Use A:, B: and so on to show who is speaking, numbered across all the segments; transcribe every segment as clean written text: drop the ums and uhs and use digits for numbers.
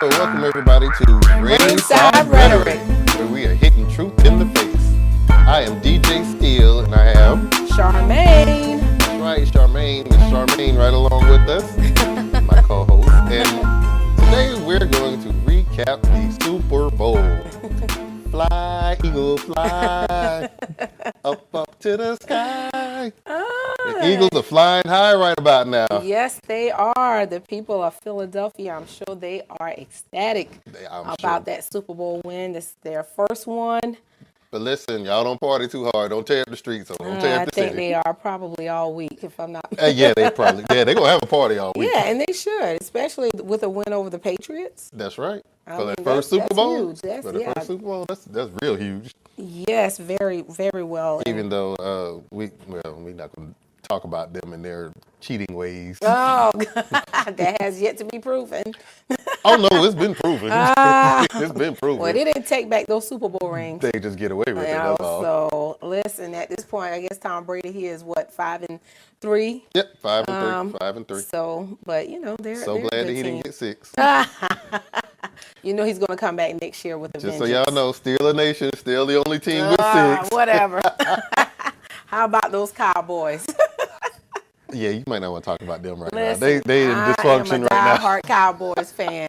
A: welcome everybody to
B: Ringside
A: Ringside
B: Rhetoric,
A: where we are hitting truth in the face. I am DJ Steele, and I have
B: Charmaine.
A: that's right, Charmaine. Miss Charmaine right along with us, my co-host. And today we're going to recap the Super Bowl. Fly, eagle, fly, up to the sky. The Eagles are flying high right about now.
B: Yes, they are. The people of Philadelphia, I'm sure they are ecstatic about that Super Bowl win. This is their first one.
A: But listen, y'all don't party too hard. Don't tear up the streets. So don't tear up the city.
B: I think they are probably all week, if I'm not.
A: Yeah, they're going to have a party all week.
B: Yeah, and they should, especially with a win over the Patriots.
A: That's right.
B: I
A: For
B: mean,
A: that first Super Bowl.
B: Huge. That's,
A: for the first Super Bowl, that's real huge.
B: Yes, very, very well.
A: Even though we're not going to talk about them and their cheating ways.
B: Oh, that has yet to be proven.
A: Oh, no, it's been proven. It's been proven.
B: Well, they didn't take back those Super Bowl rings.
A: They just get away with it, that's all.
B: So, listen, at this point, I guess Tom Brady, he is, what, 5-3?
A: Yep, 5-3. 5-3.
B: So, but, they're
A: so
B: glad
A: that he
B: team.
A: didn't get 6.
B: He's going to come back next year with a
A: Just
B: vengeance.
A: so y'all know, Steeler Nation is still the only team with 6.
B: Whatever. How about those Cowboys?
A: Yeah, you might not want to talk about them right
B: Listen,
A: now. They in dysfunction right now.
B: I'm a diehard Cowboys fan.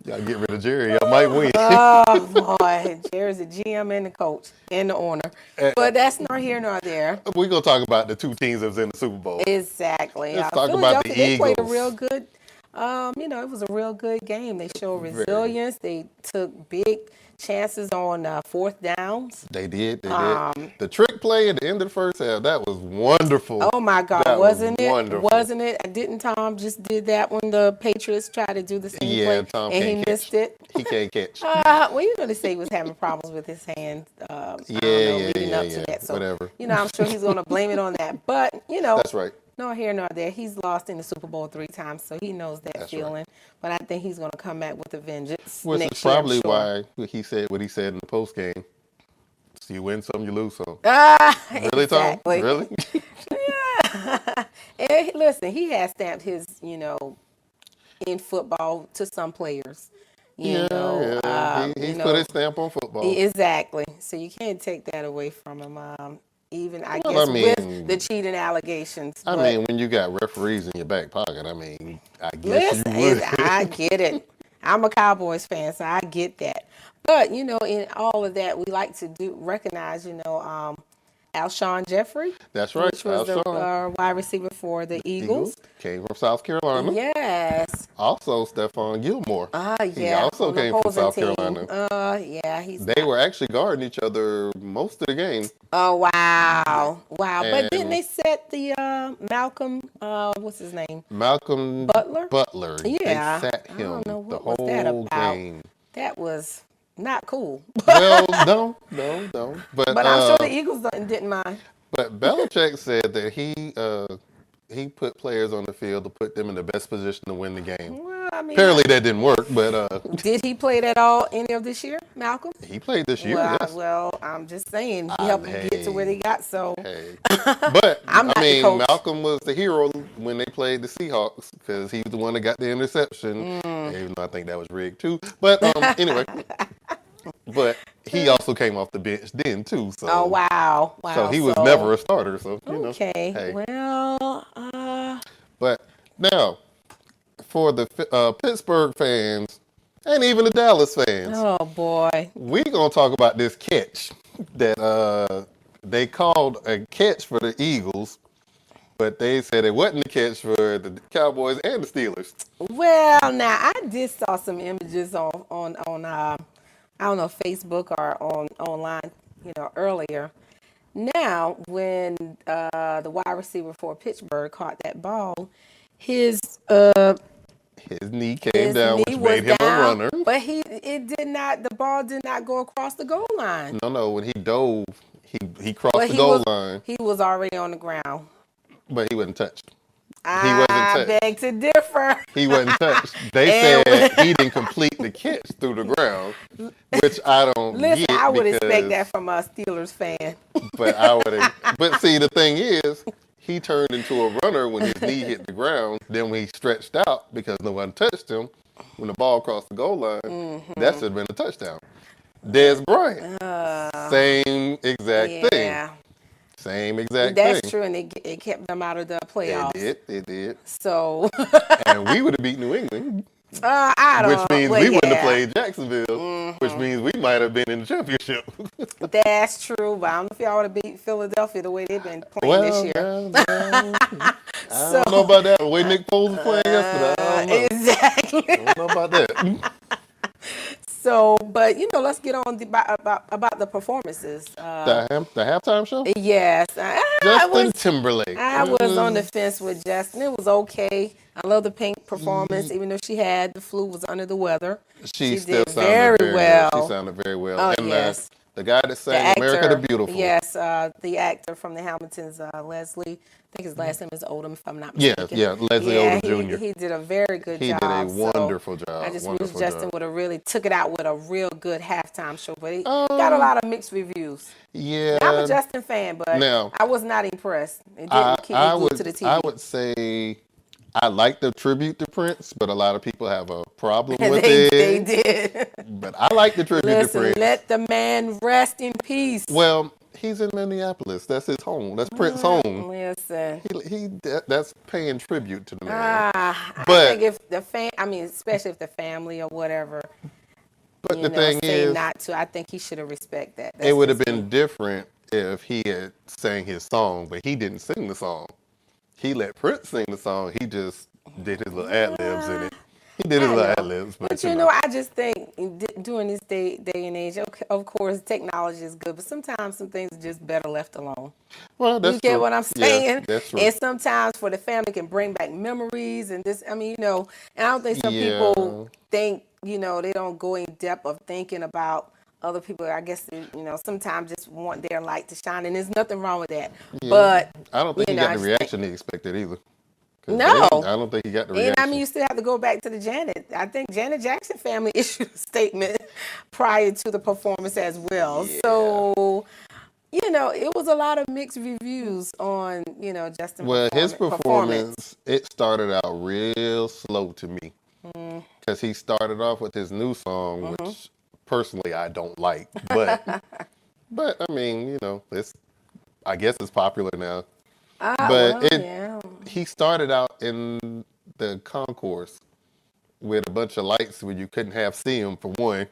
A: Y'all get rid of Jerry, y'all might win.
B: Oh, boy. Jerry's the GM and the coach and the owner. But that's nor here nor there.
A: We're going to talk about the two teams that was in the Super Bowl.
B: Exactly.
A: Let's talk about the
B: They
A: Eagles.
B: played a real good, it was a real good game. They showed resilience. They took big chances on fourth downs.
A: They did. The trick play at the end of the first half, that was wonderful.
B: Oh, my God.
A: Wasn't it?
B: Wonderful. Wasn't it? Didn't Tom just did that when the Patriots tried to do the same play?
A: Yeah, Tom
B: and
A: can't
B: he
A: catch.
B: missed it?
A: He can't catch.
B: They say he was having problems with his hand. Leading up to that. So,
A: whatever.
B: I'm sure he's going to blame it on that. But,
A: That's right.
B: No here nor there. He's lost in the Super Bowl 3 times, so he knows that feeling. Right. But I think he's going to come back with a vengeance.
A: Which
B: next
A: is probably
B: year,
A: why he said what he said in the post game. So you win some, you lose some. Really,
B: exactly.
A: Tom? Really?
B: Yeah. And listen, he has stamped his, in football to some players.
A: He's put his stamp on football.
B: Exactly. So you can't take that away from him. Even with the cheating allegations.
A: When you got referees in your back pocket, I guess you would.
B: I get it. I'm a Cowboys fan, so I get that. But in all of that, we like to recognize, Alshon Jeffrey.
A: That's right.
B: Which was the wide receiver for the Eagles.
A: Came from South Carolina.
B: Yes.
A: Also, Stephon Gilmore.
B: Yeah.
A: He also came from South Carolina.
B: They
A: were actually guarding each other most of the game.
B: Oh, wow. Wow. But didn't they set the Malcolm, what's his name?
A: Malcolm Butler.
B: Yeah.
A: They sat him
B: I don't know, what
A: the
B: was that
A: whole
B: about?
A: game.
B: That was not cool.
A: Well, no. But
B: I'm sure the Eagles didn't mind.
A: But Belichick said that he put players on the field to put them in the best position to win the game.
B: Well,
A: apparently that didn't work, but
B: did he play at all any of this year, Malcolm?
A: He played this year.
B: Yes. Well, I'm just saying he helped them get to where they got. So,
A: but
B: the coach.
A: Malcolm was the hero when they played the Seahawks because he was the one that got the interception. Even though I think that was rigged too. But anyway. But he also came off the bench then too. So
B: oh wow.
A: So he was never a starter. So
B: okay.
A: Hey.
B: Well.
A: But now, for the Pittsburgh fans and even the Dallas fans.
B: Oh boy.
A: We're gonna talk about this catch that they called a catch for the Eagles, but they said it wasn't a catch for the Cowboys and the Steelers.
B: Well, now I did saw some images on I don't know, Facebook or online, earlier. Now, when the wide receiver for Pittsburgh caught that ball, his
A: knee came down, which made him a runner.
B: But the ball did not go across the goal line.
A: No, when he dove, he crossed the goal line.
B: He was already on the ground.
A: But he wasn't touched.
B: I beg to differ.
A: He wasn't touched. They said he didn't complete the catch through the ground, which I don't get.
B: I would expect that from a Steelers fan.
A: But see, the thing is, he turned into a runner when his knee hit the ground. Then when he stretched out because no one touched him, when the ball crossed the goal line, that should have been a touchdown. Des Bryant, same exact thing.
B: Yeah,
A: Same exact
B: that's
A: thing.
B: true, and it kept them out of the playoffs.
A: It did.
B: So,
A: And we would have beat New England,
B: I don't.
A: which means
B: well,
A: we wouldn't have
B: yeah,
A: played Jacksonville, which means we might have been in the championship.
B: That's true, but I don't know if y'all would have beat Philadelphia the way they've been playing this year.
A: I don't know about that. The way Nick Foles was playing yesterday, I don't know.
B: Exactly.
A: I don't know about that.
B: So, but let's get on about the performances.
A: The halftime show?
B: Yes,
A: Justin Timberlake.
B: I was on the fence with Justin. It was okay. I love the Pink performance, even though she had the flu, was under the weather.
A: She still
B: did
A: sounded
B: very well.
A: Good. She sounded very well.
B: Oh,
A: And
B: yes.
A: the guy that sang America the Beautiful.
B: Yes, the actor from the Hamiltons, Leslie. I think his last name is Odom, if I'm not
A: Yeah,
B: mistaken.
A: Leslie Odom Jr.
B: He did a very good
A: He
B: job.
A: did a
B: so
A: wonderful job.
B: I just
A: wonderful
B: wish Justin
A: job.
B: would have really took it out with a real good halftime show, but he got a lot of mixed reviews.
A: Yeah.
B: I'm a Justin fan, but
A: Now,
B: I was not impressed. It didn't keep me glued to the TV.
A: I would say I like the tribute to Prince, but a lot of people have a problem with
B: They
A: it.
B: did.
A: But I like the tribute to
B: Listen,
A: Prince.
B: let the man rest in peace.
A: Well, he's in Minneapolis. That's his home. That's Prince's home.
B: Listen.
A: That's paying tribute to the man.
B: I
A: But-
B: think if the especially if the family or whatever,
A: But the thing
B: say
A: is,
B: not to, I think he should have respect that.
A: it would have been different if he had sang his song, but he didn't sing the song. He let Prince sing the song. He just did his little ad-libs in it. He did his little ad-libs.
B: But I just think during this day and age, of course, technology is good, but sometimes some things are just better left alone.
A: Well, that's
B: You get
A: true.
B: what I'm saying?
A: Yeah, that's true.
B: And sometimes for the family can bring back memories and this, and I don't think some people think, they don't go in depth of thinking about other people. I guess, sometimes just want their light to shine, and there's nothing wrong with that.
A: Yeah.
B: But
A: I don't think he got the reaction he expected either.
B: No.
A: I don't think he got the reaction.
B: And you still have to go back to the Janet. I think Janet Jackson family issued a statement prior to the performance as well.
A: Yeah.
B: So, it was a lot of mixed reviews on, Justin.
A: Well, his performance, it started out real slow to me. Because he started off with his new song, which personally I don't like. But, I mean, I guess it's popular now. He started out in the concourse with a bunch of lights where you couldn't see him for one.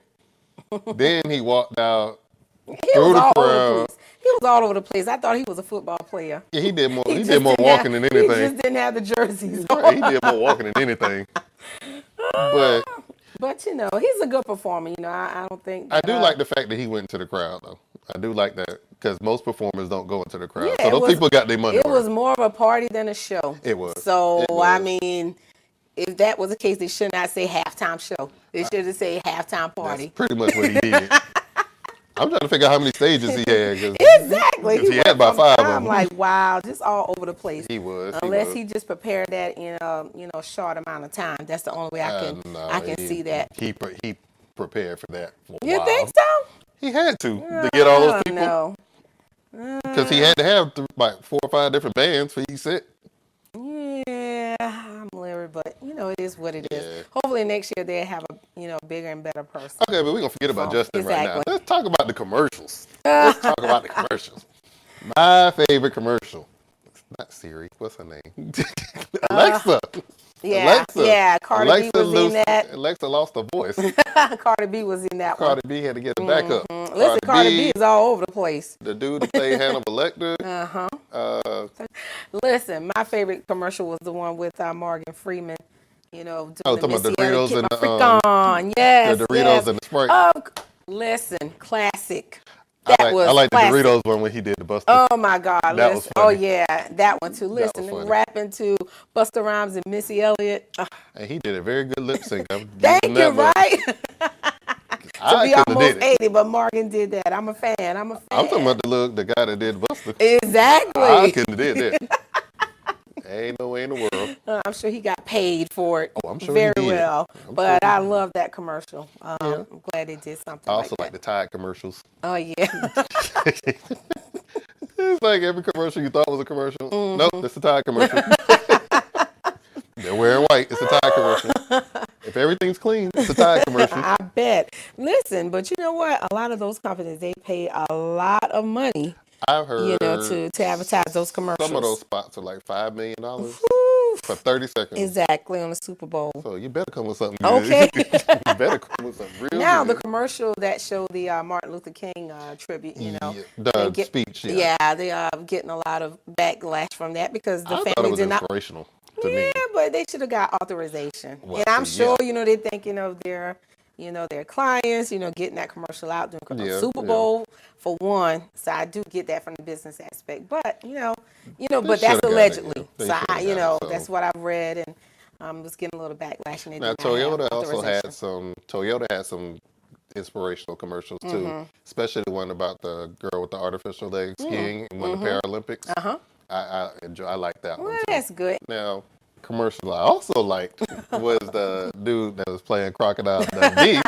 A: Then he walked out through the crowd.
B: He was all over the place. I thought he was a football player.
A: Yeah, he did more. He did more walking than anything.
B: He just didn't have the jerseys.
A: Right, he did more walking than anything. But
B: he's a good performer. I don't think.
A: I do like the fact that he went into the crowd, though. I do like that because most performers don't go into the crowd.
B: Yeah,
A: so those people got their money
B: It
A: worth.
B: was more of a party than a show.
A: It was.
B: So,
A: It was.
B: I mean, if that was the case, they should not say halftime show. They should have said halftime party.
A: That's pretty much what he did. I'm trying to figure out how many stages he had.
B: Exactly.
A: He had about 5 of them.
B: I'm like, wow, just all over the place.
A: He was.
B: Unless he just prepared that in a short amount of time. That's the only way I can see that.
A: He prepared for that for a
B: You
A: while.
B: think so?
A: He had to get all those people.
B: No.
A: Because he had to have like 4 or 5 different bands for each set.
B: Yeah, I'm leery, but it is what it is.
A: Yeah.
B: Hopefully next year they'll have a bigger and better person.
A: Okay, but we're going to forget about Justin right now.
B: Exactly.
A: Let's talk about the commercials. Let's talk about the commercials. My favorite commercial. It's not Siri. What's her name? Alexa.
B: Yeah,
A: Alexa.
B: Cardi B was in that.
A: Alexa lost her voice.
B: Cardi B was in that one.
A: Cardi B had to get it back up.
B: Listen, Cardi B is all over the place.
A: The dude that played Hannibal Lecter.
B: Listen, my favorite commercial was the one with Morgan Freeman. Doing
A: talking about the Doritos and the
B: yes,
A: the Doritos
B: yes.
A: and the Sprite.
B: Listen, classic.
A: I like the
B: classic.
A: Doritos one when he did the Buster.
B: Oh my God!
A: That was
B: Oh
A: funny.
B: yeah, that one too. Listen,
A: funny.
B: rapping to Busta Rhymes and Missy Elliott.
A: And he did a very good lip sync.
B: Thank you, right? To be
A: coulda
B: almost
A: did it.
B: 80, but Morgan did that. I'm a fan.
A: I'm talking about the guy that did Buster.
B: Exactly.
A: I couldn't have did that. Ain't no way in the world.
B: I'm sure he got paid for it.
A: Oh, I'm sure he
B: very
A: did.
B: well.
A: I'm
B: But
A: sure he
B: I love that commercial. I'm glad they did something
A: I also
B: like
A: like the Tide commercials.
B: that. Oh yeah.
A: It's like every commercial you thought was a commercial. Nope, it's a Tide commercial. They're wearing white. It's a Tide commercial. If everything's clean, it's a Tide commercial.
B: I bet. Listen, but you know what? A lot of those companies, they pay a lot of money,
A: I've heard
B: to advertise those commercials.
A: some of those spots are like $5 million
B: Whew.
A: for 30 seconds.
B: Exactly, on the Super Bowl.
A: So you better come with something good.
B: Okay.
A: You better come with something real
B: Now, the
A: good.
B: commercial that showed the Martin Luther King tribute,
A: The speech,
B: yeah, they are getting a lot of backlash from that because the
A: I thought it
B: family
A: was
B: did not.
A: inspirational to me.
B: Yeah, but they should have got authorization.
A: Well,
B: And I'm
A: see,
B: sure,
A: yeah.
B: they're thinking of their, their clients, getting that commercial out during
A: Yeah,
B: Super
A: yeah.
B: Bowl for one. So I do get that from the business aspect. But, but
A: shoulda
B: that's
A: got it,
B: allegedly.
A: yeah. They
B: So
A: shoulda
B: I,
A: got it, so.
B: that's what I've read, and was getting a little backlash, and they
A: Now
B: did not have
A: Toyota also
B: authorization.
A: had some. Toyota had some inspirational commercials too,
B: Mm-hmm.
A: especially the one about the girl with the artificial leg skiing and won the Paralympics.
B: Uh-huh.
A: I enjoy. I like that one
B: Well,
A: too.
B: that's good.
A: Now, commercial I also liked was the dude that was playing Crocodile Dundee.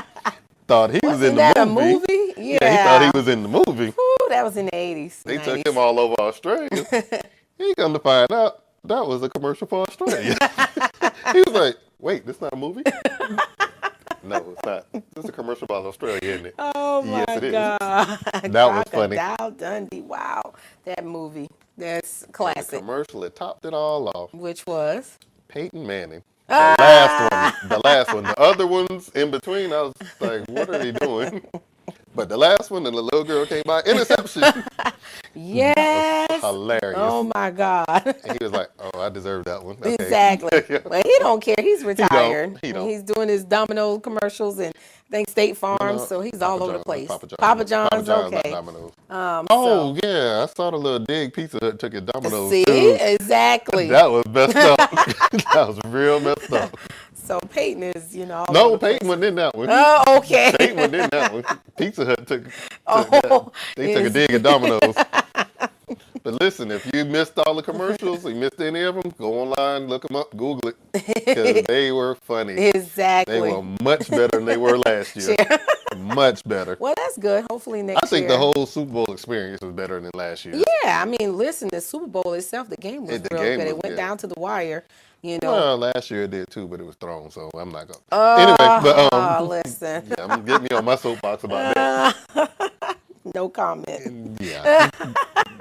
A: Thought he was in
B: Wasn't
A: the
B: that
A: movie.
B: a movie? Yeah.
A: Yeah, he thought he was in the movie.
B: Ooh, that was in the 80s.
A: They
B: 90s.
A: took him all over Australia. He come to find out that was a commercial for Australia. He was like, "Wait, this not a movie?" No, it's not. This is a commercial about Australia, isn't it?
B: Oh my
A: Yes, it is.
B: God.
A: That was funny.
B: Crocodile Dundee. Wow. That movie. That's
A: The
B: classic.
A: commercial that topped it all off.
B: Which was?
A: Peyton Manning. The last one. The last one. The other ones in between, I was like, what are they doing? But the last one, and the little girl came by, interception.
B: Yes.
A: Hilarious.
B: Oh my God.
A: And he was like, oh, I deserve that one. Okay.
B: Exactly.
A: Yeah.
B: Well, he don't care. He's retired.
A: He don't.
B: He's doing his Domino commercials and I think State Farm,
A: No,
B: so he's
A: Papa
B: all over the
A: John's,
B: place.
A: Papa John's.
B: Papa John's,
A: Papa John's, not
B: okay.
A: Domino's.
B: So-
A: Oh, yeah. I saw the little dig Pizza Hut took at Domino's,
B: See,
A: too.
B: exactly.
A: That was messed up. That was real messed up.
B: So Peyton is, all
A: No,
B: over the
A: Peyton
B: place.
A: wasn't in that one.
B: Oh, okay.
A: Peyton wasn't in that one. Pizza Hut took
B: Oh,
A: they took a
B: is-
A: dig at Domino's. But listen, if you missed all the commercials, you missed any of them, go online, look them up, Google it, because they were funny.
B: Exactly.
A: They were much better than they were last year. Much better.
B: Well, that's good. Hopefully next year.
A: I think the whole Super Bowl experience was better than last year.
B: Yeah, I mean, listen, the Super Bowl itself, the game was
A: The
B: real
A: game
B: good.
A: was
B: It went
A: good.
B: down to the wire,
A: Well, last year it did too, but it was thrown, so I'm not gonna. Anyway, but
B: Oh, listen,
A: yeah, I'm getting me on my soapbox about that.
B: no comment.
A: Yeah,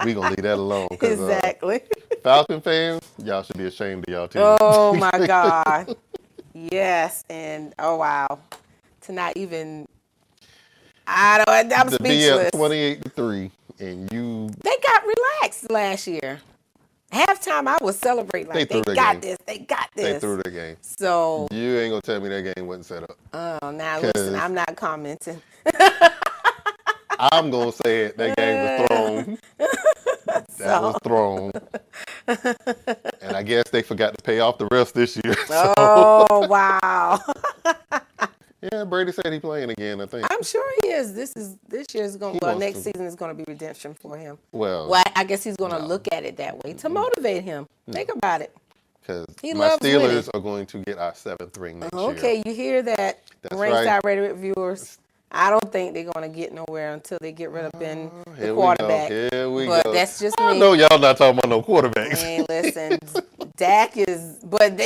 A: we gonna leave that alone. 'Cause,
B: Exactly.
A: Falcon fans, y'all should be ashamed of y'all team.
B: Oh my God. Yes, and oh wow, to not even. I'm
A: to be
B: speechless.
A: at 28-3, and you
B: They got relaxed last year. Halftime, I was celebrating like
A: They
B: they
A: threw their
B: got
A: game.
B: this, they got
A: they
B: this.
A: threw the game.
B: So,
A: You ain't gonna tell me that game wasn't set up.
B: now
A: 'Cause-
B: listen, I'm not commenting.
A: I'm gonna say it. That game was thrown. That was thrown. And I guess they forgot to pay off the rest this year. So,
B: Oh wow.
A: yeah, Brady said he playing again, I think.
B: I'm sure he is. This year's going.
A: He
B: Well,
A: wants
B: next
A: to.
B: season is going to be redemption for him.
A: Well,
B: Well, I guess he's going to look at it that way to motivate him. Think about it.
A: because
B: he
A: my
B: loves
A: Steelers
B: winning.
A: are going to get our 7th ring next year.
B: Okay, you hear that,
A: That's
B: ringside radio viewers? I don't think they're going to get nowhere until they get rid of Ben, the
A: Here
B: quarterback.
A: we go. Here we
B: But
A: go.
B: that's just
A: I
B: me.
A: know y'all not talking about no quarterbacks.
B: Hey, listen, Dak is, but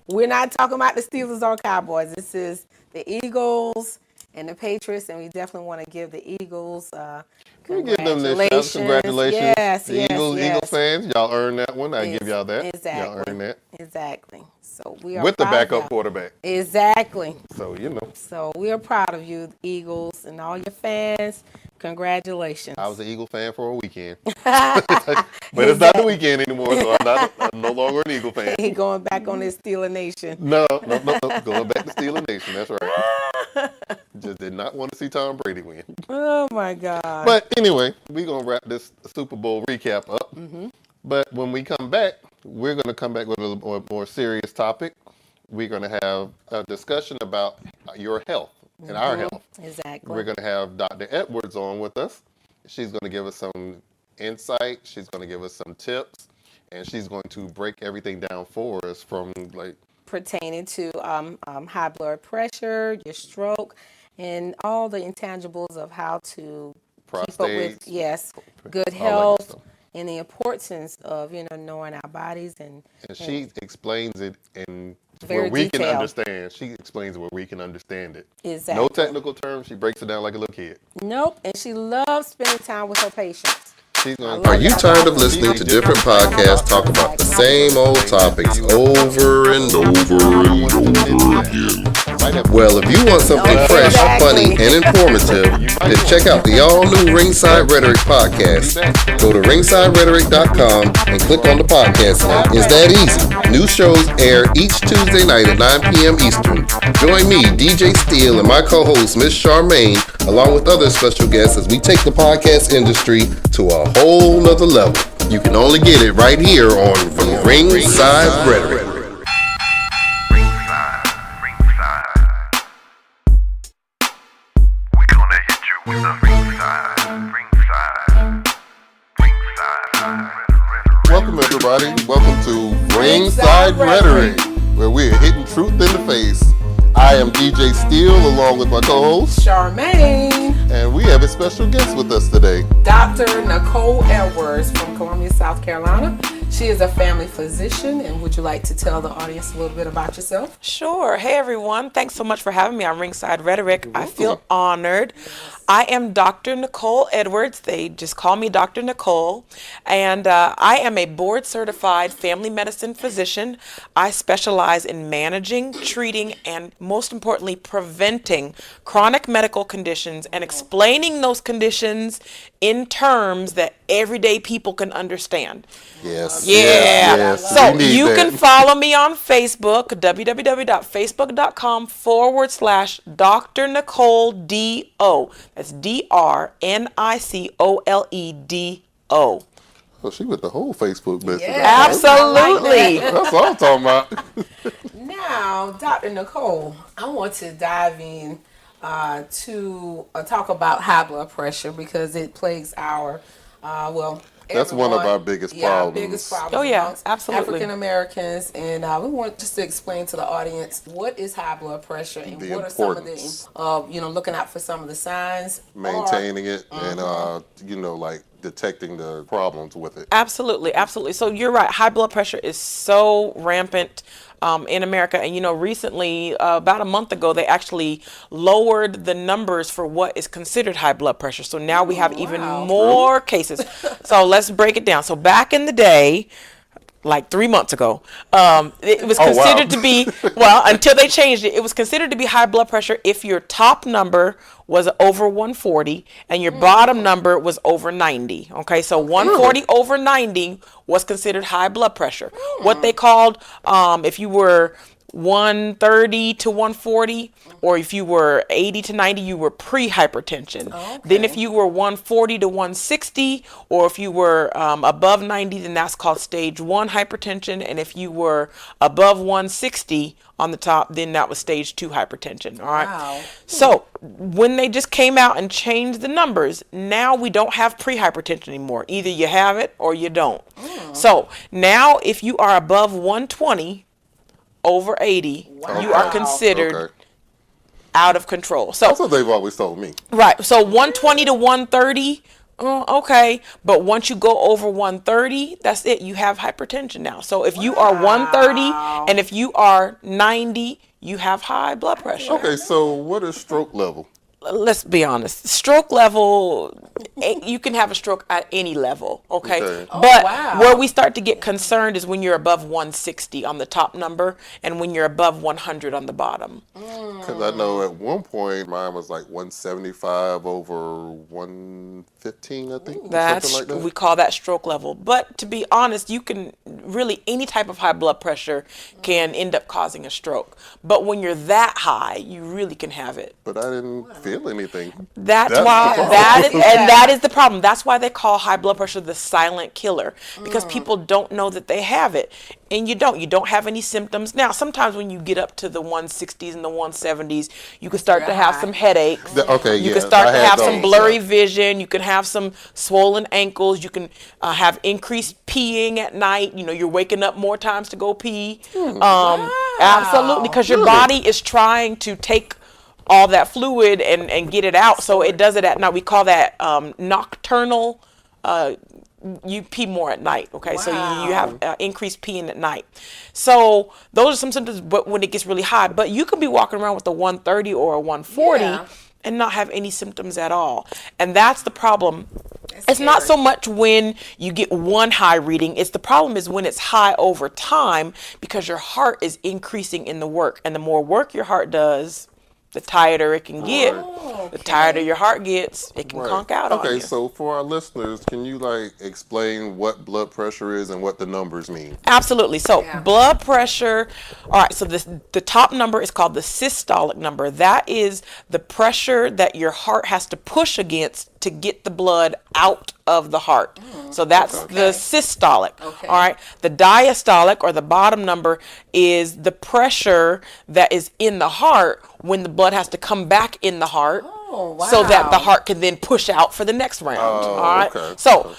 B: we're not talking about the Steelers or Cowboys. This is the Eagles and the Patriots, and we definitely want to give the Eagles
A: We give them this shout. Congratulations.
B: Yes,
A: the
B: yes,
A: Eagles
B: yes.
A: fans, y'all earned that one. I give y'all that.
B: Exactly.
A: Y'all earned that.
B: Exactly. So we are
A: With the
B: proud of
A: backup
B: y'all.
A: quarterback.
B: Exactly.
A: So,
B: So we are proud of you, Eagles, and all your fans. Congratulations.
A: I was an Eagle fan for a weekend. But it's not the weekend anymore, so I'm no longer an Eagle fan.
B: He going back on his Steeler Nation.
A: No. Going back to Steeler Nation. That's right. Just did not want to see Tom Brady win.
B: Oh my God.
A: But anyway, we're going to wrap this Super Bowl recap up. But when we come back, we're going to come back with a little more serious topic. We're going to have a discussion about your health and our health.
B: Exactly.
A: We're going to have Dr. Edwards on with us. She's going to give us some insight. She's going to give us some tips. And she's going to break everything down for us from
B: pertaining to high blood pressure, your stroke, and all the intangibles of how to keep up with
A: prostate.
B: good
A: all that good
B: health,
A: stuff.
B: and the importance of, knowing our bodies and
A: she explains it in
B: Very
A: where we can
B: detailed.
A: understand. She explains it where we can understand it.
B: Exactly.
A: No technical terms. She breaks it down like a little kid.
B: Nope. And she loves spending time with her patients.
A: Are you tired of listening to different podcasts talk about the same old topics over and over and over again? Well, if you want something fresh, funny, and informative, then check out the all-new Ringside Rhetoric podcast. Go to ringsiderhetoric.com and click on the podcast link. It's that easy. New shows air each Tuesday night at 9 p.m. Eastern. Join me, DJ Steele, and my co-host, Miss Charmaine, along with other special guests as we take the podcast industry to a whole nother level. You can only get it right here on the Ringside Rhetoric. Welcome everybody. Welcome to Ringside Rhetoric, where we're hitting truth in the face. I am DJ Steele along with my co-host
B: Charmaine.
A: And we have a special guest with us today.
B: Dr. Nicole Edwards from Columbia, South Carolina. She is a family physician, and would you like to tell the audience a little bit about yourself?
C: Sure. Hey, everyone. Thanks so much for having me on Ringside Rhetoric. I feel honored. I am Dr. Nicole Edwards. They just call me Dr. Nicole. And I am a board-certified family medicine physician. I specialize in managing, treating, and most importantly, preventing chronic medical conditions and explaining those conditions in terms that everyday people can understand.
A: Yes.
C: Yeah.
A: Yes.
C: So you can follow me on Facebook, www.facebook.com/Dr. Nicole D.O. That's DrNicoleDO.
A: Oh, she with the whole Facebook business.
B: Yeah.
C: Absolutely.
A: That's what I'm talking about.
B: Now, Dr. Nicole, I want to dive in to talk about high blood pressure because it plagues our,
A: that's one of our biggest problems.
B: Biggest problems.
C: Oh, yeah,
B: amongst
C: absolutely.
B: African Americans, and we want just to explain to the audience what is high blood pressure and
A: The
B: what are some of
A: importance.
B: the, looking out for some of the signs,
A: Maintaining it and, like detecting the problems with it.
C: Absolutely. So you're right. High blood pressure is so rampant in America. And, recently, about a month ago, they actually lowered the numbers for what is considered high blood pressure. So now we have even more cases. So let's break it down. So back in the day, like 3 months ago, it was considered to be, until they changed it, it was considered to be high blood pressure if your top number was over 140 and your bottom number was over 90. Okay, so 140 over 90 was considered high blood pressure. What they called, if you were 130 to 140, or if you were 80 to 90, you were pre-hypertension. Then if you were 140 to 160, or if you were above 90, then that's called stage 1 hypertension. And if you were above 160 on the top, then that was stage 2 hypertension. All right.
B: Wow.
C: So when they just came out and changed the numbers, now we don't have pre-hypertension anymore. Either you have it or you don't. So now if you are above 120 over 80, you are considered out of control. So
A: that's what they've always told me.
C: Right. So 120 to 130, okay. But once you go over 130, that's it. You have hypertension now. So if you are 130 and if you are 90, you have high blood pressure.
A: Okay, so what is stroke level?
C: Let's be honest. Stroke level, you can have a stroke at any level, okay? But where we start to get concerned is when you're above 160 on the top number and when you're above 100 on the bottom.
A: Because I know at one point mine was like 175 over 115, I think.
C: That's,
A: something like that.
C: we call that stroke level. But to be honest, you can really, any type of high blood pressure can end up causing a stroke. But when you're that high, you really can have it.
A: But I didn't feel anything.
C: That's why that is the problem. That's why they call high blood pressure the silent killer, because people don't know that they have it. And you don't have any symptoms. Now, sometimes when you get up to the 160s and the 170s, you can start to have some headaches. You can start to have some blurry vision. You can have some swollen ankles. You can have increased peeing at night. You're waking up more times to go pee. Absolutely, because your body is trying to take all that fluid and get it out. So it does it at night. We call that nocturnal you pee more at night. Okay, so you
B: Wow.
C: have increased peeing at night. So those are some symptoms. But when it gets really high, but you could be walking around with a 130 or a 140
B: Yeah.
C: and not have any symptoms at all. And that's the problem.
B: That's
C: It's not so
B: scary.
C: much when you get one high reading. It's the problem is when it's high over time because your heart is increasing in the work. And the more work your heart does, the tighter it can get.
B: Oh,
C: The tighter
B: okay.
C: your heart gets, it can
A: Right.
C: conk out on
A: Okay,
C: you.
A: so for our listeners, can you like explain what blood pressure is and what the numbers mean?
C: Absolutely. So
B: Yeah.
C: blood pressure. All right. So the top number is called the systolic number. That is the pressure that your heart has to push against to get the blood out of the heart. So that's the systolic.
B: Okay.
C: All right. The diastolic or the bottom number is the pressure that is in the heart when the blood has to come back in the heart.
B: Oh,
C: So that the
B: wow.
C: heart can then push out for the next round. All right.
A: okay.
C: So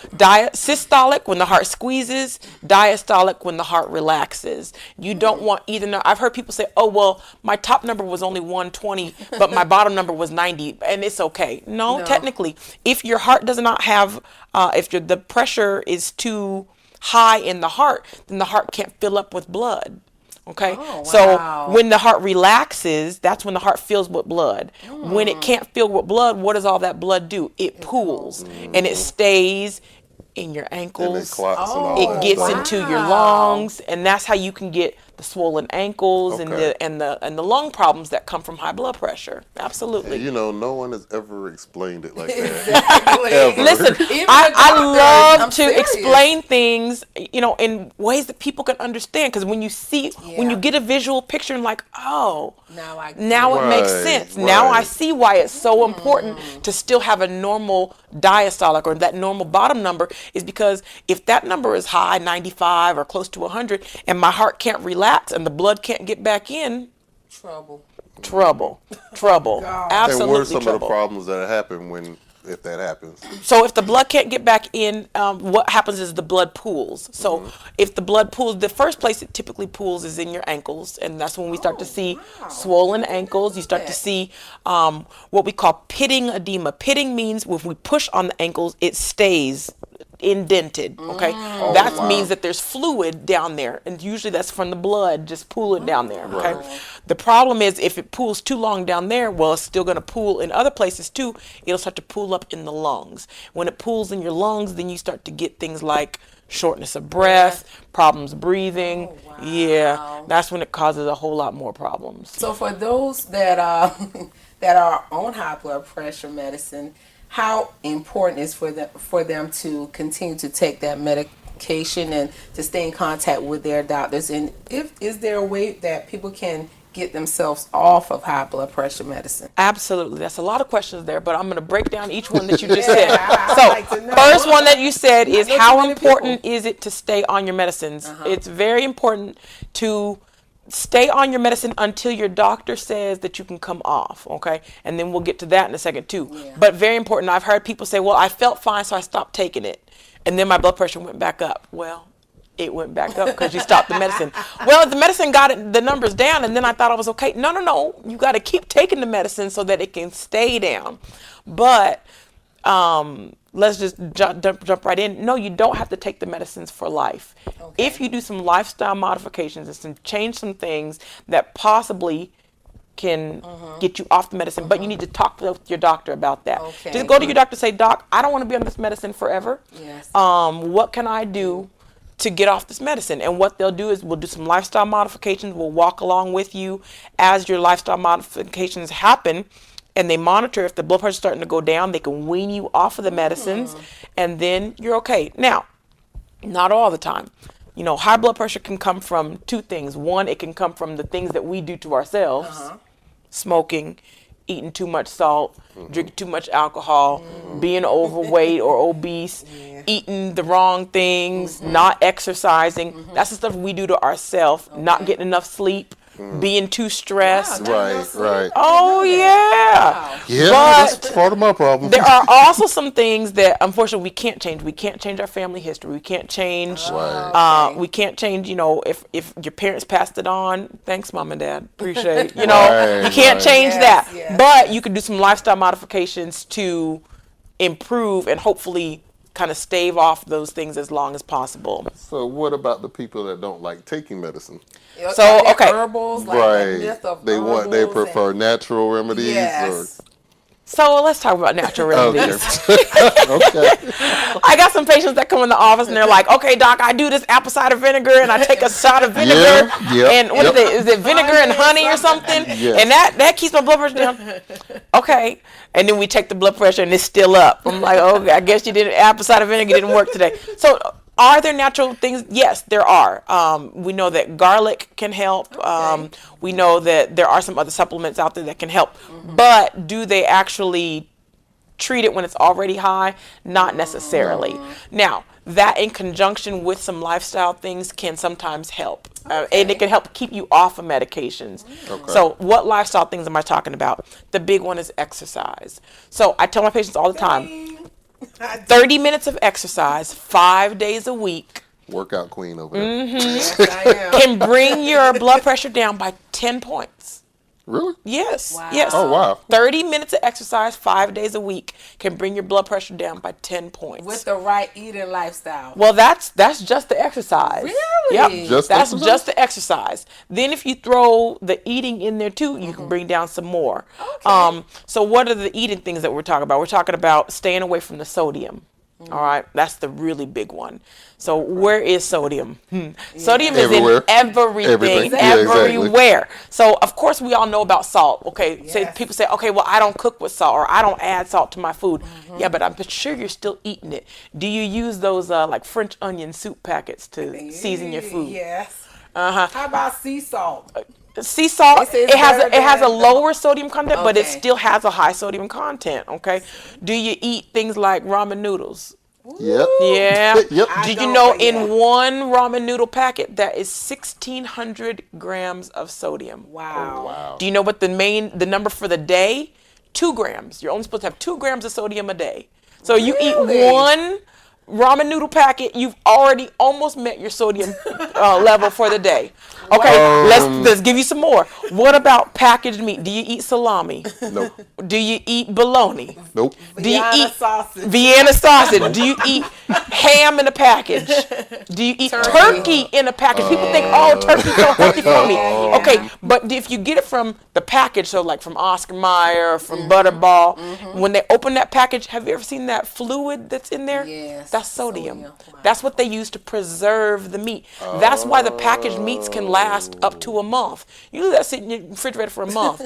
C: systolic when the heart squeezes, diastolic when the heart relaxes. You don't want either. I've heard people say, "Oh, well, my top number was only 120, but my bottom number was 90, and it's okay." No,
B: No.
C: technically, if your heart does not have, if the pressure is too high in the heart, then the heart can't fill up with blood. Okay,
B: Oh,
C: so
B: wow.
C: when the heart relaxes, that's when the heart fills with blood. When it can't fill with blood, what does all that blood do? It pools and it stays in your
A: And it
C: ankles.
A: clots and
B: Oh,
A: all
C: It
A: that
C: gets
A: stuff.
C: into your
B: Wow.
C: lungs, and that's how you can get the swollen ankles and
A: Okay.
C: the lung problems that come from high blood pressure. Absolutely.
A: You know, no one has ever explained it like that.
B: Exactly.
A: Ever.
C: Listen,
B: Even
C: I
B: the doctors,
C: love
B: I'm
C: to
B: serious.
C: explain things, in ways that people can understand. Because when you see, when you
B: Yeah.
C: get a visual picture, and like, oh,
B: Now I
C: now it makes
A: Right,
C: sense. Now I
A: right.
C: see why it's so important to still have a normal diastolic or that normal bottom number is because if that number is high, 95 or close to 100, and my heart can't relax and the blood can't get back in,
B: trouble.
C: trouble, trouble,
B: God.
C: absolutely
A: And what are some of the
C: trouble.
A: problems that happen if that happens?
C: So if the blood can't get back in, what happens is the blood pools. So if the blood pools, the first place it typically pools is in your ankles, and that's when we start to see swollen ankles. You start to see what we call pitting edema. Pitting means if we push on the ankles, it stays indented. Okay, that
A: wow.
C: means that there's fluid down there, and usually that's from the blood just pooling down there. Okay,
A: Right.
C: the problem is if it pools too long down there, well, it's still going to pool in other places too. It'll start to pool up in the lungs. When it pools in your lungs, then you start to get things like shortness of breath, problems breathing. Yeah, that's when it causes a whole lot more problems.
B: So for those that that are on high blood pressure medicine, how important is for them to continue to take that medication and to stay in contact with their doctors? And is there a way that people can get themselves off of high blood pressure medicine?
C: Absolutely. That's a lot of questions there, but I'm going to break down each one that you just
B: Yeah,
C: said.
B: I'd like to know.
C: First one that you said is
B: know too
C: how
B: many
C: important
B: people.
C: is it to stay on your medicines? It's very important to stay on your medicine until your doctor says that you can come off, okay? And then we'll get to that in a second too.
B: Yeah.
C: But very important. I've heard people say, well, I felt fine, so I stopped taking it. And then my blood pressure went back up. Well, it went back up because you stopped the medicine. Well, the medicine got the numbers down, and then I thought I was okay. No. You got to keep taking the medicine so that it can stay down. But let's just jump right in. No, you don't have to take the medicines for life.
B: Okay.
C: If you do some lifestyle modifications and change some things that possibly can get you off the medicine, but you need to talk with your doctor about that.
B: Okay.
C: Just go to your doctor and say, Doc, I don't want to be on this medicine forever.
B: Yes.
C: What can I do to get off this medicine? And what they'll do is we'll do some lifestyle modifications. We'll walk along with you as your lifestyle modifications happen, and they monitor if the blood pressure is starting to go down. They can wean you off of the medicines, and then you're okay. Now, not all the time. High blood pressure can come from two things. One, it can come from the things that we do to ourselves, smoking, eating too much salt, drinking too much alcohol, being overweight or obese, eating the wrong things, not exercising. That's the stuff we do to ourselves, not getting enough sleep, being too stressed.
A: Right.
C: Oh, yeah.
A: Yeah,
C: But
A: that's part of my problem.
C: there are also some things that unfortunately we can't change. We can't change our family history. We can't change. We can't change. If your parents passed it on, thanks, mom and dad. Appreciate. You
A: Right,
C: can't
A: right.
C: change
B: Yes,
C: that.
B: yes.
C: But you can do some lifestyle modifications to improve and hopefully kind of stave off those things as long as possible.
A: So what about the people that don't like taking medicine?
C: So, okay.
B: Herbals, like
A: Right.
B: myth of
A: They
B: herbals
A: prefer
B: and-
A: natural remedies.
B: Yes.
C: So let's talk about natural
A: Or,
C: remedies.
A: okay. Okay.
C: I got some patients that come in the office and they're like, okay, doc, I do this apple cider vinegar and I take a shot of vinegar
A: Yeah,
C: and what is it vinegar and honey or something?
A: Yes.
C: And that keeps my blood pressure down. Okay. And then we check the blood pressure and it's still up. I'm like, okay, I guess you did apple cider vinegar didn't work today. So are there natural things? Yes, there are. We know that garlic can help. We know that there are some other supplements out there that can help. But do they actually treat it when it's already high? Not necessarily. Now, that in conjunction with some lifestyle things can sometimes help. And it can help keep you off of medications.
A: Okay.
C: So what lifestyle things am I talking about? The big one is exercise. So I tell my patients all the time, 30 minutes of exercise, 5 days a week,
A: Workout queen over there.
B: Yes, I am.
C: can bring your blood pressure down by 10 points.
A: Really?
C: Yes.
B: Wow.
C: Yes.
A: Oh, wow.
C: 30 minutes of exercise, 5 days a week can bring your blood pressure down by 10 points.
B: With the right eating lifestyle.
C: Well, that's just the exercise.
B: Really?
C: Yep.
A: Just
C: That's
A: exercise?
C: just the exercise. Then if you throw the eating in there too, you can bring down some more. So what are the eating things that we're talking about? We're talking about staying away from the sodium. All right, that's the really big one. So where is sodium? Sodium
A: Everywhere.
C: is in everything,
A: Everything. Yeah, exactly.
C: everywhere. So of course we all know about salt. Okay, say
B: Yes.
C: people say, okay, well I don't cook with salt or I don't add salt to my food. Yeah, but I'm sure you're still eating it. Do you use those like French onion soup packets to season your food?
B: Yes.
C: Uh-huh.
B: How about sea salt?
C: Sea salt,
B: They say it's
C: it has
B: better
C: it has a
B: than-
C: lower sodium content, but it
B: Okay.
C: still has a high sodium content. Okay. Do you eat things like ramen noodles?
A: Yep.
C: Yeah.
A: Yep.
B: I
C: Did you
B: don't,
C: know
B: but
C: in
B: yeah.
C: one ramen noodle packet that is 1,600 grams of sodium?
B: Wow.
A: Wow.
C: Do you know what the number for the day? 2 grams. You're only supposed to have 2 grams of sodium a day. So you
B: Really?
C: eat one ramen noodle packet, you've already almost met your sodium level for the day. Okay, let's give you some more. What about packaged meat? Do you eat salami?
A: Nope.
C: Do you eat bologna?
A: Nope.
C: Do you
B: Vienna
C: eat
B: sausage.
C: Vienna sausage? Do you eat ham in a package? Do you eat turkey in a package? People think, oh, turkey's so healthy for me. Okay, but if you get it from the package, so like from Oscar Mayer or from Butterball, when they open that package, have you ever seen that fluid that's in there?
B: Yes,
C: That's sodium.
B: sodium. Wow.
C: That's what they use to preserve the meat. That's why the packaged meats can last up to a month. You leave that sitting in your refrigerator for a month.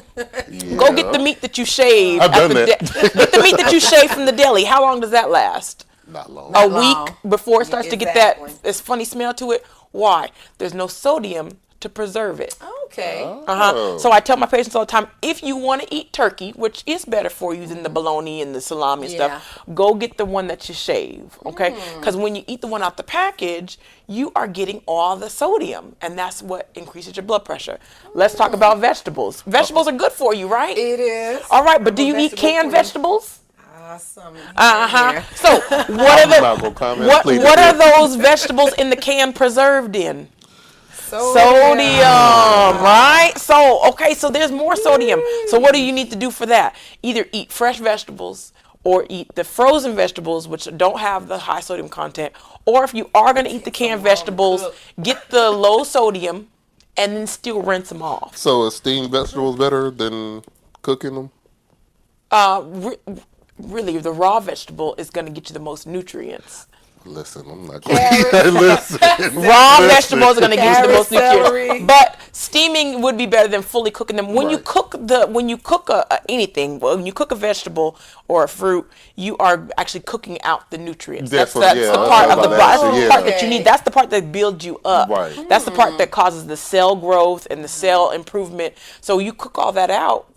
C: Go get the meat that you shaved.
A: I've
C: at
A: done
C: the
A: that.
C: get the meat that you shaved from the deli. How long does that last?
A: Not long.
C: A
B: long.
C: week before it starts to get
B: Exactly.
C: that this funny smell to it. Why? There's no sodium to preserve it.
B: Okay.
A: Oh.
C: So I tell my patients all the time, if you want to eat turkey, which is better for you than the bologna and the salami and stuff, go get the one that you shave, okay? Because when you eat the one out the package, you are getting all the sodium, and that's what increases your blood pressure. Let's talk about vegetables. Vegetables are good for you, right?
B: It is.
C: All right, but do you eat
B: vegetable
C: canned
B: queen.
C: vegetables?
B: Awesome.
C: So what are
A: not gonna comment.
C: what
A: Please
C: what
A: do.
C: are those vegetables in the can preserved in? Sodium, right? So, okay, so there's more sodium. So what do you need to do for that? Either eat fresh vegetables or eat the frozen vegetables, which don't have the high sodium content. Or if you are going to eat the canned vegetables, get the low sodium and then still rinse them off.
A: So is steamed vegetables better than cooking them?
C: Really, the raw vegetable is going to get you the most nutrients.
A: Listen, I'm not going to listen.
C: Raw vegetables are going to give you the most
B: Carrot,
C: nutrients,
B: celery.
C: but steaming would be better than fully cooking them. When you
A: Right.
C: cook anything, when you cook a vegetable or a fruit, you are actually cooking out the nutrients. That's
A: Definitely,
C: the
A: yeah,
C: part
A: that's
C: of the
A: what I'm
C: that's
A: about
C: the
A: to
C: part
A: say,
C: that you
B: yeah.
C: need. That's the part that builds you up.
A: Right.
C: That's the part that causes the cell growth and the cell improvement. So you cook all that out.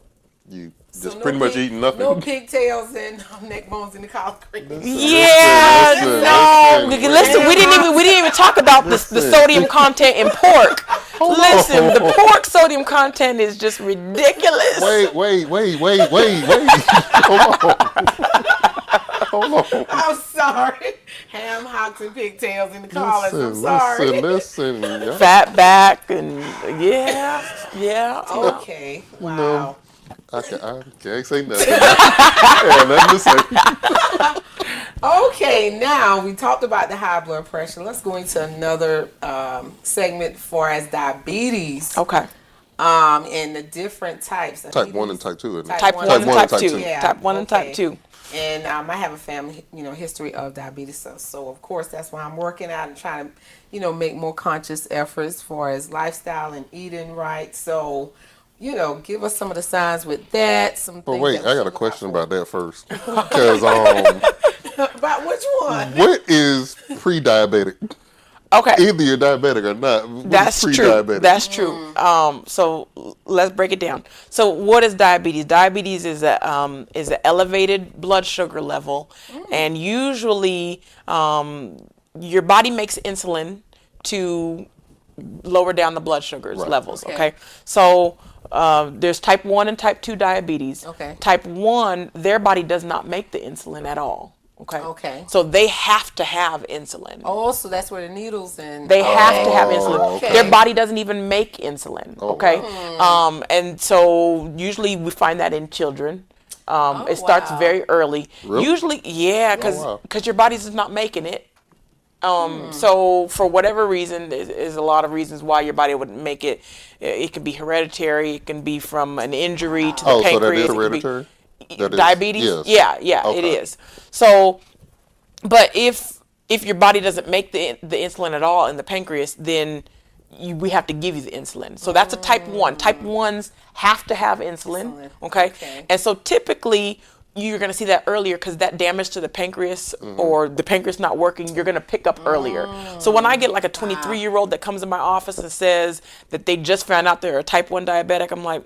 A: You
B: So
A: just pretty much eating nothing.
B: No pigtails and neck bones in the collard greens.
C: Yeah,
A: listen,
C: no.
A: listen.
C: Listen, we didn't even talk about the sodium content in pork. Listen, the pork sodium content is just ridiculous.
A: Wait. Hold on.
B: I'm sorry. Ham, hocks, and pigtails in the collards. I'm
A: Listen,
B: sorry.
A: listen. Yeah.
C: Fat back and yeah.
B: Okay. Wow.
A: I can't say nothing. Yeah, nothing to say.
B: Okay, now we talked about the high blood pressure. Let's go into another segment for as diabetes.
C: Okay.
B: And the different types.
A: Type 1 and type 2. Isn't it?
C: Type 1 and type 2. Type 1 and type 2.
B: And I have a family, history of diabetes. So of course, that's why I'm working out and trying to, make more conscious efforts for as lifestyle and eating right. So, give us some of the signs with that.
A: But wait, I got a question about that first. Because
B: about which one?
A: what is pre-diabetic?
C: Okay.
A: Either you're diabetic or not. What
C: That's
A: is
C: true.
A: pre-diabetic?
C: That's true. So let's break it down. So what is diabetes? Diabetes is a elevated blood sugar level, and usually your body makes insulin to lower down the blood sugars levels. Okay. So there's type 1 and type 2 diabetes.
B: Okay.
C: Type 1, their body does not make the insulin at all. Okay.
B: Okay.
C: So they have to have insulin.
B: Oh, so that's where the needles and
C: They have to have insulin.
B: okay.
C: Their body doesn't even make insulin. Okay. And so usually we find that in children. It starts very early.
A: Really?
C: Usually, yeah, because your body's just not making it. So for whatever reason, there's a lot of reasons why your body wouldn't make it. It can be hereditary. It can be from an injury to the pancreas.
A: So that is hereditary?
C: Diabetes?
A: Yes.
C: Yeah,
A: Okay.
C: it is. So, but if your body doesn't make the insulin at all in the pancreas, then we have to give you the insulin. So that's a type 1. Type 1s have to have insulin. Okay? And so typically you're going to see that earlier because that damage to the pancreas or the pancreas not working, you're going to pick up earlier. So when I get like a 23-year-old that comes in my office and says that they just found out they're a type 1 diabetic, I'm like,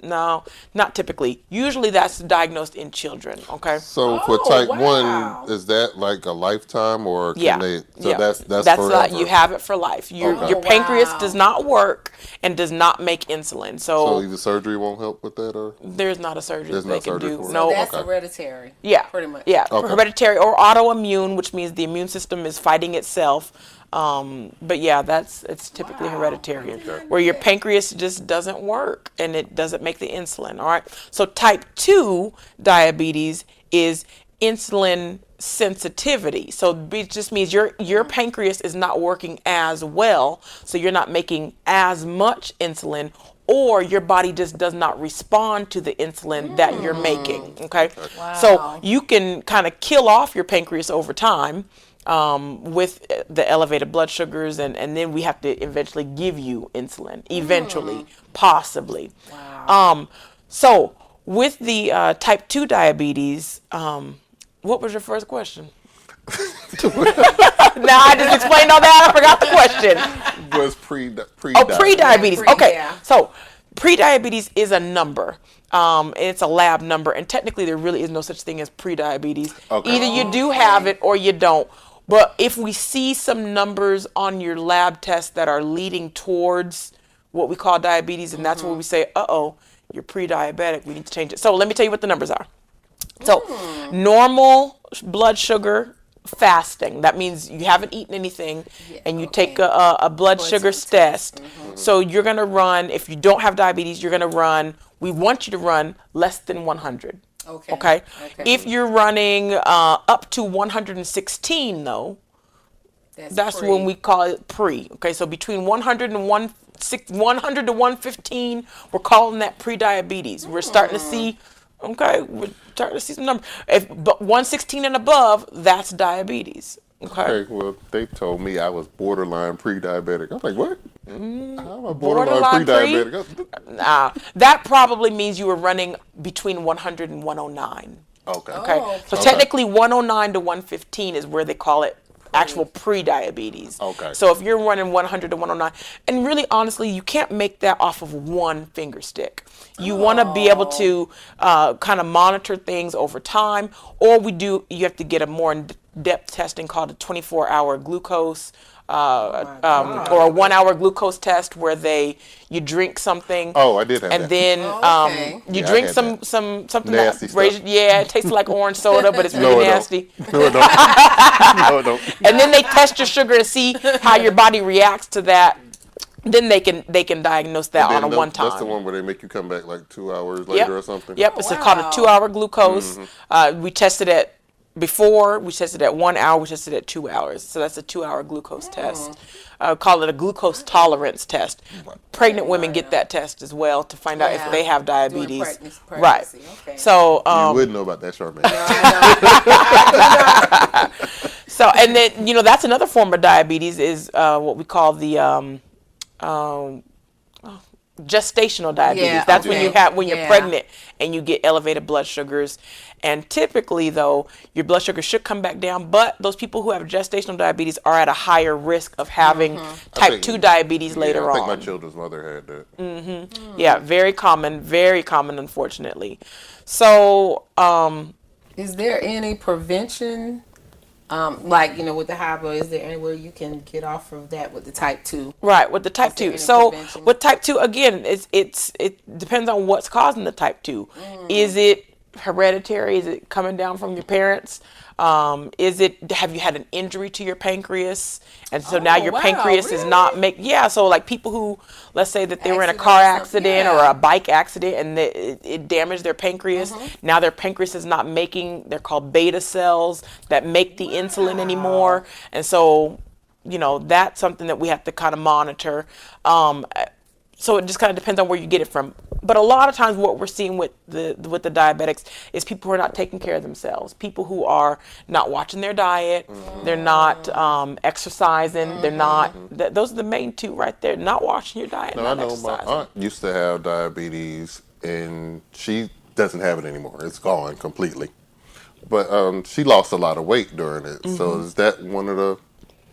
C: no, not typically. Usually that's diagnosed in children, okay?
A: So for type
B: wow.
A: 1, is that like a lifetime or can
C: Yeah.
A: they? So
C: yeah.
A: that's
C: forever.
A: forever.
C: You have it for life. Your pancreas does not work and does not make insulin.
A: So
C: So
A: either surgery won't help with that or?
C: there's not a surgery
A: There's
C: that
A: no
C: they can
A: surgery
C: do.
A: for it.
C: No.
B: that's
A: Okay.
B: hereditary.
C: Yeah.
B: Pretty much.
C: Yeah.
A: Okay.
C: Hereditary or autoimmune, which means the immune system is fighting itself. But yeah, it's typically hereditary, where your pancreas just doesn't work and it doesn't make the insulin. All right. So type 2 diabetes is insulin sensitivity. So it just means your pancreas is not working as well, so you're not making as much insulin, or your body just does not respond to the insulin that you're making. Okay. So you can kind of kill off your pancreas over time with the elevated blood sugars, and then we have to eventually give you insulin, eventually, possibly. So with the type 2 diabetes, what was your first question? Now I just explained all that, I forgot the question.
A: Was pre-diabetes.
C: Oh, pre-diabetes. Okay.
B: Yeah.
C: So pre-diabetes is a number. It's a lab number, and technically there really is no such thing as pre-diabetes.
A: Okay.
C: Either you do have it or you don't. But if we see some numbers on your lab test that are leading towards what we call diabetes, and that's where we say, uh-oh, you're pre-diabetic, we need to change it. So let me tell you what the numbers are. So normal blood sugar fasting, that means you haven't eaten anything, and you take a blood sugar test. So you're going to run, if you don't have diabetes, you're going to run, we want you to run less than 100. Okay. If you're running up to 116, though, that's when we call it pre. Okay, so between 100 and 100 to 115, we're calling that pre-diabetes. We're starting to see, we're starting to see some numbers. But 116 and above, that's diabetes. Okay.
A: Well, they told me I was borderline pre-diabetic. I was like, what? I'm a
C: Borderline
A: pre-diabetic.
C: That probably means you were running between 100 and 109.
A: Okay.
C: Okay. So technically 109 to 115 is where they call it actual pre-diabetes.
A: Okay.
C: So if you're running 100 to 109, and really honestly, you can't make that off of one finger stick. You want to be able to kind of monitor things over time, or you have to get a more in-depth testing called a 24-hour glucose or a 1-hour glucose test where you drink something.
A: Oh, I did have
C: and
A: that.
C: then you drink
A: I had
C: something
A: Nasty
C: that raises,
A: stuff.
C: it tastes like orange soda, but it's really
A: No, it don't.
C: nasty.
A: No, it don't. No, it don't.
C: And then they test your sugar to see how your body reacts to that. Then they can diagnose that on a one time.
A: That's the one where they make you come back like 2 hours later or something.
C: Yep, it's called a 2-hour glucose. We tested at before we tested at 1 hour, we tested at 2 hours. So that's a 2-hour glucose test. Call it a glucose tolerance test. Pregnant women get that test as well to find out if they have diabetes. Right.
B: Okay.
C: So
A: You wouldn't know about that, Charmaine.
C: so and then that's another form of diabetes is what we call the gestational diabetes.
B: Yeah,
C: That's
B: okay.
C: when you're pregnant and you get elevated blood sugars. And typically, though, your blood sugar should come back down, but those people who have gestational diabetes are at a higher risk of having type 2 diabetes later
A: I think
C: on.
A: my children's mother had that.
C: Yeah, very common, unfortunately. So,
B: Is there any prevention, like with the high blood? Is there anywhere you can get off of that with the type 2?
C: right, with the type
B: Is there
C: 2.
B: any
C: So
B: prevention?
C: with type 2, again, it depends on what's causing the type 2. Is it hereditary? Is it coming down from your parents? Have you had an injury to your pancreas? And so now your
B: wow,
C: pancreas is
B: really?
C: not yeah. So like people who, let's say that they were in a
B: Accident
C: car
B: or something,
C: accident or
B: yeah.
C: a bike accident and it damaged their pancreas. Now their pancreas is not making, they're called beta cells that make the insulin anymore. And so, that's something that we have to kind of monitor. So it just kind of depends on where you get it from. But a lot of times what we're seeing with the diabetics is people who are not taking care of themselves. People who are not watching their diet. They're not exercising. They're not, those are the main two right there. Not watching your diet,
A: No, I
C: not
A: know my
C: exercising.
A: aunt used to have diabetes, and she doesn't have it anymore. It's gone completely. But she lost a lot of weight during it. So is that one of the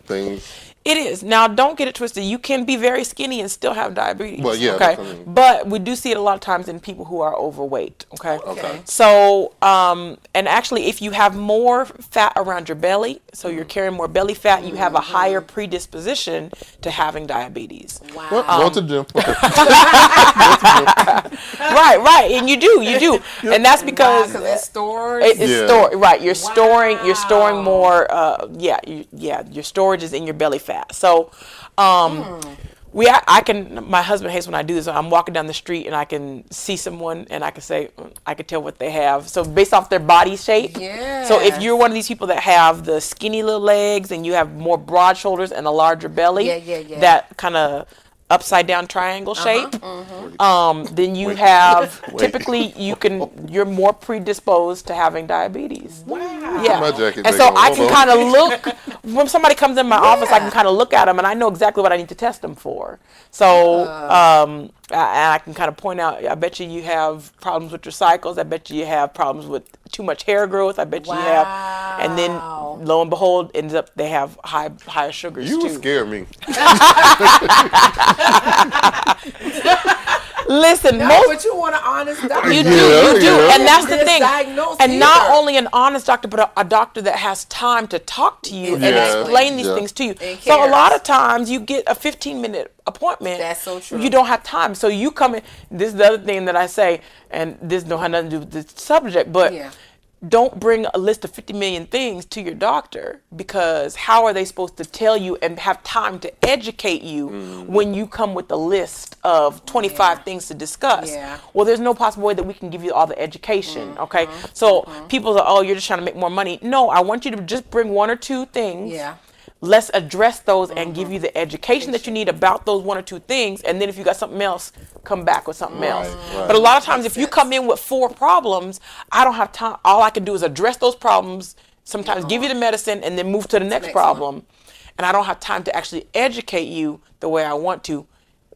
A: things?
C: It is. Now, don't get it twisted. You can be very skinny and still have diabetes.
A: Well, yeah,
C: Okay.
A: that's what I mean.
C: But we do see it a lot of times in people who are overweight. Okay.
A: Okay.
C: So, and actually, if you have more fat around your belly, so you're carrying more belly fat, you have a higher predisposition to having diabetes.
B: Wow.
A: Well, going to the gym.
C: Right. And you do. And that's because
B: Because it's stored.
C: it's
A: Yeah.
C: stored. Right. You're storing more. Your storage is in your belly fat. So, I can. My husband hates when I do this. I'm walking down the street and I can see someone and I can say, I can tell what they have. So based off their body shape. So if you're one of these people that have the skinny little legs and you have more broad shoulders and a larger belly,
B: Yeah.
C: that kind of upside down triangle shape, then you have typically you're more predisposed to having diabetes.
B: Wow.
C: Yeah.
A: My jacket
C: And
A: big
C: so
A: on
C: I can
A: Waldo.
C: kind of look when somebody comes in my office. I can kind of look at them and I know exactly what I need to test them for. So I can kind of point out. I bet you have problems with your cycles. I bet you have problems with too much hair growth. I bet you have, and then lo and behold, ends up they have higher sugars
A: You
C: too.
A: scare me.
C: Listen,
B: No,
C: most
B: but you want an honest doctor.
C: You do,
A: Yeah.
C: and that's the thing.
B: Misdiagnosed
C: And not
B: either.
C: only an honest doctor, but a doctor that has time to talk to you and
A: Yeah.
C: explain these
A: Yeah.
C: things to you.
B: And
C: So a
B: cares.
C: lot of times you get a 15-minute appointment.
B: That's so true.
C: You don't have time. So you come in. This is the other thing that I say, and this don't have nothing to do with the subject, but
B: Yeah.
C: don't bring a list of 50 million things to your doctor, because how are they supposed to tell you and have time to educate you when you come with a list of 25 things to discuss?
B: Yeah.
C: Well, there's no possible way that we can give you all the education, okay? So people are, oh, you're just trying to make more money. No, I want you to just bring one or two things.
B: Yeah.
C: Let's address those and give you the education that you need about those one or two things. And then if you got something else, come back with something else.
A: right.
C: But a lot of times if you come in with 4 problems, I don't have time. All I can do is address those problems, sometimes give you the medicine and then move to the next
B: next
C: problem. And I don't have time to actually educate you the way I want to.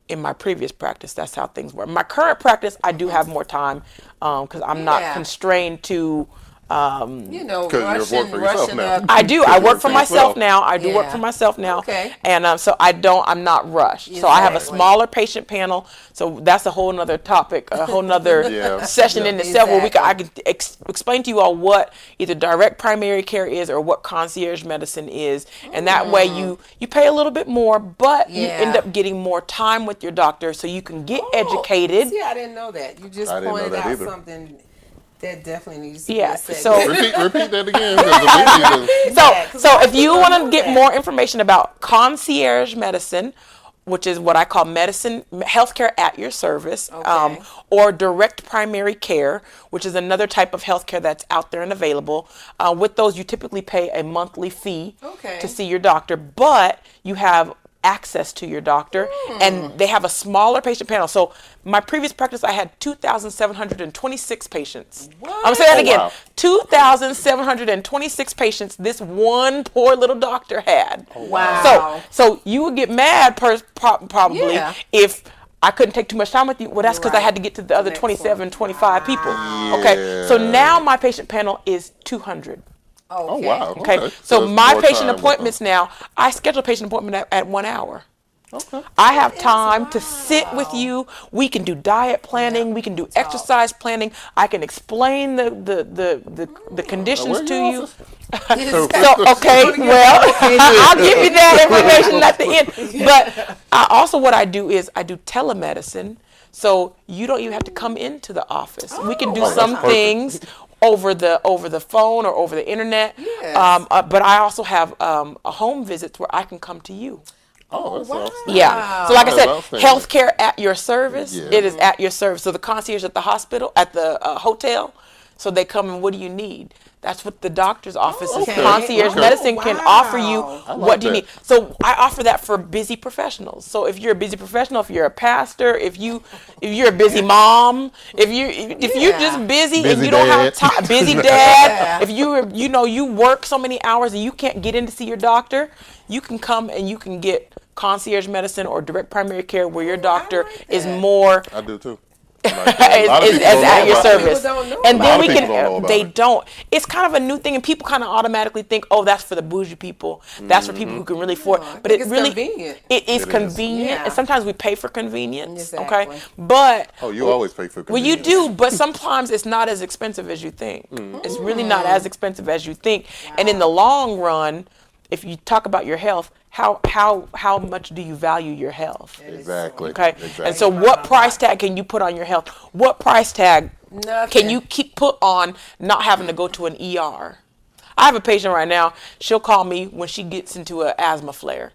C: In my previous practice, that's how things were. My current practice, I do have more time because I'm not
B: Yeah.
C: constrained to
B: You know,
A: 'Cause you're
B: Russian,
A: working for yourself
B: Russian
A: now.
C: I do. I work for
A: Things
C: myself
A: well.
C: now. I do work
B: Yeah.
C: for myself now.
B: Okay.
C: And so I'm not rushed. So I have a
B: Exactly.
C: smaller patient panel. So that's a whole nother topic, a whole nother
A: Yeah.
C: session in itself where I can
B: Exactly.
C: explain to you all what either direct primary care is or what concierge medicine is. And that way you pay a little bit more, but you end
B: Yeah.
C: up getting more time with your doctor so you can get educated.
B: See, I didn't know that. You just
A: I didn't know
B: pointed
A: that
B: out
A: either.
B: something that definitely needs to
C: Yeah,
B: be said.
C: so-
A: Repeat that again. 'Cause we need to-
C: So,
B: Yeah, 'cause
C: so
B: most
C: if you
B: people
C: want
B: don't
C: to
B: know
C: get
B: that.
C: more information about concierge medicine which is what I call healthcare at your service,
B: Okay.
C: or direct primary care, which is another type of healthcare that's out there and available. With those, you typically pay a monthly fee
B: Okay.
C: to see your doctor, but you have access to your doctor, and they have a smaller patient panel. So my previous practice, I had 2,726 patients. I'm gonna say that again.
A: wow.
C: 2,726 patients this one poor little doctor had.
B: Wow.
C: So you would get mad probably
B: Yeah.
C: if I couldn't take too much time with you. Well, that's because I
B: Right.
C: had to get to the other
B: Next
C: 27,
B: one.
C: 25 people. Okay. So
A: Yeah.
C: now my patient panel is 200.
A: Oh,
B: Okay.
A: wow.
C: Okay. So
A: it's
C: my
A: more
C: patient
A: time with
C: appointments now, I schedule a patient appointment at 1 hour.
A: them. Okay.
C: I have time to sit with you. We can do diet planning. We can do exercise planning. I can explain the conditions
A: Where
C: to
A: your
C: you.
A: office?
C: So, okay, well, I'll give you that information at the end. But what I do is I do telemedicine. So you don't even have to come into the office. We can do
A: Oh, that's
C: some
A: perfect.
C: things over the phone or over the internet.
B: Yes.
C: But I also have a home visits where I can come to you.
A: Oh, that's awesome.
C: Yeah. So like I
A: That's
C: said,
A: outstanding.
C: healthcare at your service.
A: Yeah.
C: It is at your service. So the concierge at the hospital, at the hotel, so they come and what do you need? That's what the doctor's office is.
A: okay.
C: Concierge
A: Okay.
C: medicine can
B: Wow.
C: offer you
A: I
C: what
A: like
C: do you
A: that.
C: need. So I offer that for busy professionals. So if you're a busy professional, if you're a pastor, if you're a busy mom, if you're
B: Yeah.
C: just busy and
A: Busy
C: you don't have
A: dad.
C: time, busy dad, if you work so many hours and you can't get in to see your doctor, you can come and you can get concierge medicine or direct primary care where your doctor
B: like
C: is
B: that.
C: more
A: I do too. Like, a lot of
C: is
A: people don't know
C: at your
A: about
C: service.
B: People don't know
C: And
A: about
C: then
A: it.
C: we
A: A lot of people don't know
C: can
A: about
C: they
A: it.
C: don't. It's kind of a new thing and people kind of automatically think, "Oh, that's for the bougie people. That's for people who can really afford."
B: I
C: But
B: think
C: it
B: it's
C: really
B: convenient.
C: it is
A: It is.
C: convenient
B: Yeah.
C: and sometimes we pay for convenience,
B: Exactly.
C: okay? But
A: Oh, you always pay for
C: well, you
A: convenience.
C: do, but sometimes it's not as expensive as you think. It's really not as expensive as you think. And in the long run, if you talk about your health, how much do you value your health?
A: Exactly.
C: Okay.
A: Exactly.
C: And so what price tag can you put on your health? What price tag
B: Nothing.
C: can you put on not having to go to an ER? I have a patient right now. She'll call me when she gets into an asthma flare.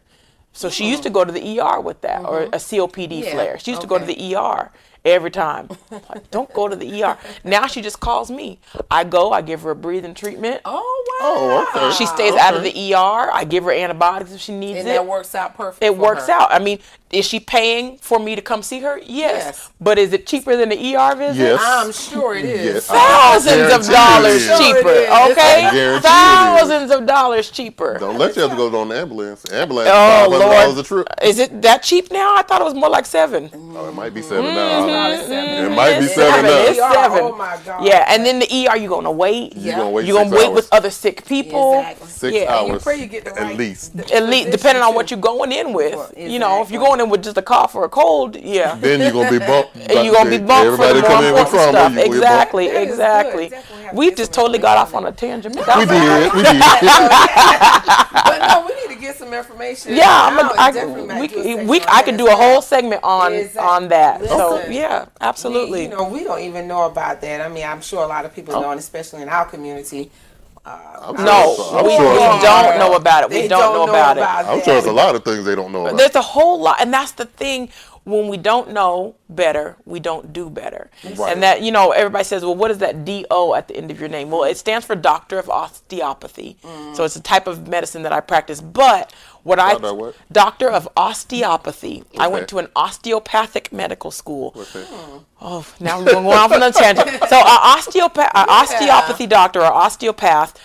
C: So she used to go to the ER with that or a COPD
B: Yeah,
C: flare. She used to go to
B: okay.
C: the ER every time. Like, don't go to the ER. Now she just calls me. I go, I give her a breathing treatment.
B: Oh wow.
A: Oh, okay.
C: She stays out of the ER. I give her antibiotics if she needs
B: And
C: it.
B: that works out perfect.
C: It
B: for
C: works
B: her.
C: out. I mean, is she paying for me to come see her? Yes.
B: Yes.
C: But is it cheaper than the ER visit?
A: Yes.
B: I'm sure it is.
A: Yes.
C: Thousands of
A: Guarantee
C: dollars
A: it is.
C: cheaper.
B: Sure it is.
A: I
C: Okay?
A: guarantee it is.
C: Thousands of dollars cheaper.
A: Don't let you have to go on the ambulance. Ambulance,
C: Oh,
A: $500
C: Lord.
A: a trip.
C: Is it that cheap now? I thought it was more like $7.
A: Oh, it might be 7 now.
B: Probably 7.
A: It might be
C: It's
A: 7
C: 7.
A: now.
C: It's 7.
B: Oh my God.
C: Yeah, and then the ER, you're going to wait.
A: You're going to wait
C: You're
A: 6
C: going to wait
A: hours.
C: with other sick people.
B: Exactly.
A: 6
C: Yeah.
A: hours.
B: You pray you get the right
A: at least.
C: At least, depending on what you're going in with.
B: Well,
C: You know, if you're
B: exactly.
C: going in with just a cough or a cold, yeah.
A: Then you're going to be bumped.
C: And you're gonna be bumped for the
A: Everybody
C: more
A: come in with
C: important
A: trauma.
C: stuff. Exactly,
B: That is good.
C: exactly.
B: Definitely have to
C: We
B: get
C: just
B: some
C: totally got off
B: information.
C: on a tangent. but
A: We
C: that was
A: did.
B: But no, we need to get some information.
C: Yeah,
B: I definitely might do a section on
C: I can
B: that
C: do a
B: as well.
C: whole segment on
B: Exactly.
C: that. So
B: Listen.
C: yeah, absolutely.
B: You know, we don't even know about that. I mean, I'm sure a lot of people don't, especially in our community.
C: No,
A: I'm
C: we
A: sure
C: don't
A: it's-
C: know about it. We
B: They
C: don't know about it.
A: I'm sure there's a lot of things they don't know about.
C: There's a whole lot, and that's the thing. When we don't know better, we don't do better.
A: Right.
C: And that, you know, everybody says, well, what is that DO at the end of your name? Well, it stands for Doctor of Osteopathy. So it's a type of medicine that I practice. But
A: Doctor what?
C: Doctor of Osteopathy. I went
A: Okay.
C: to an osteopathic medical school.
A: What's that?
C: Oh, now we're going off on a tangent. So osteopathy doctor or osteopath,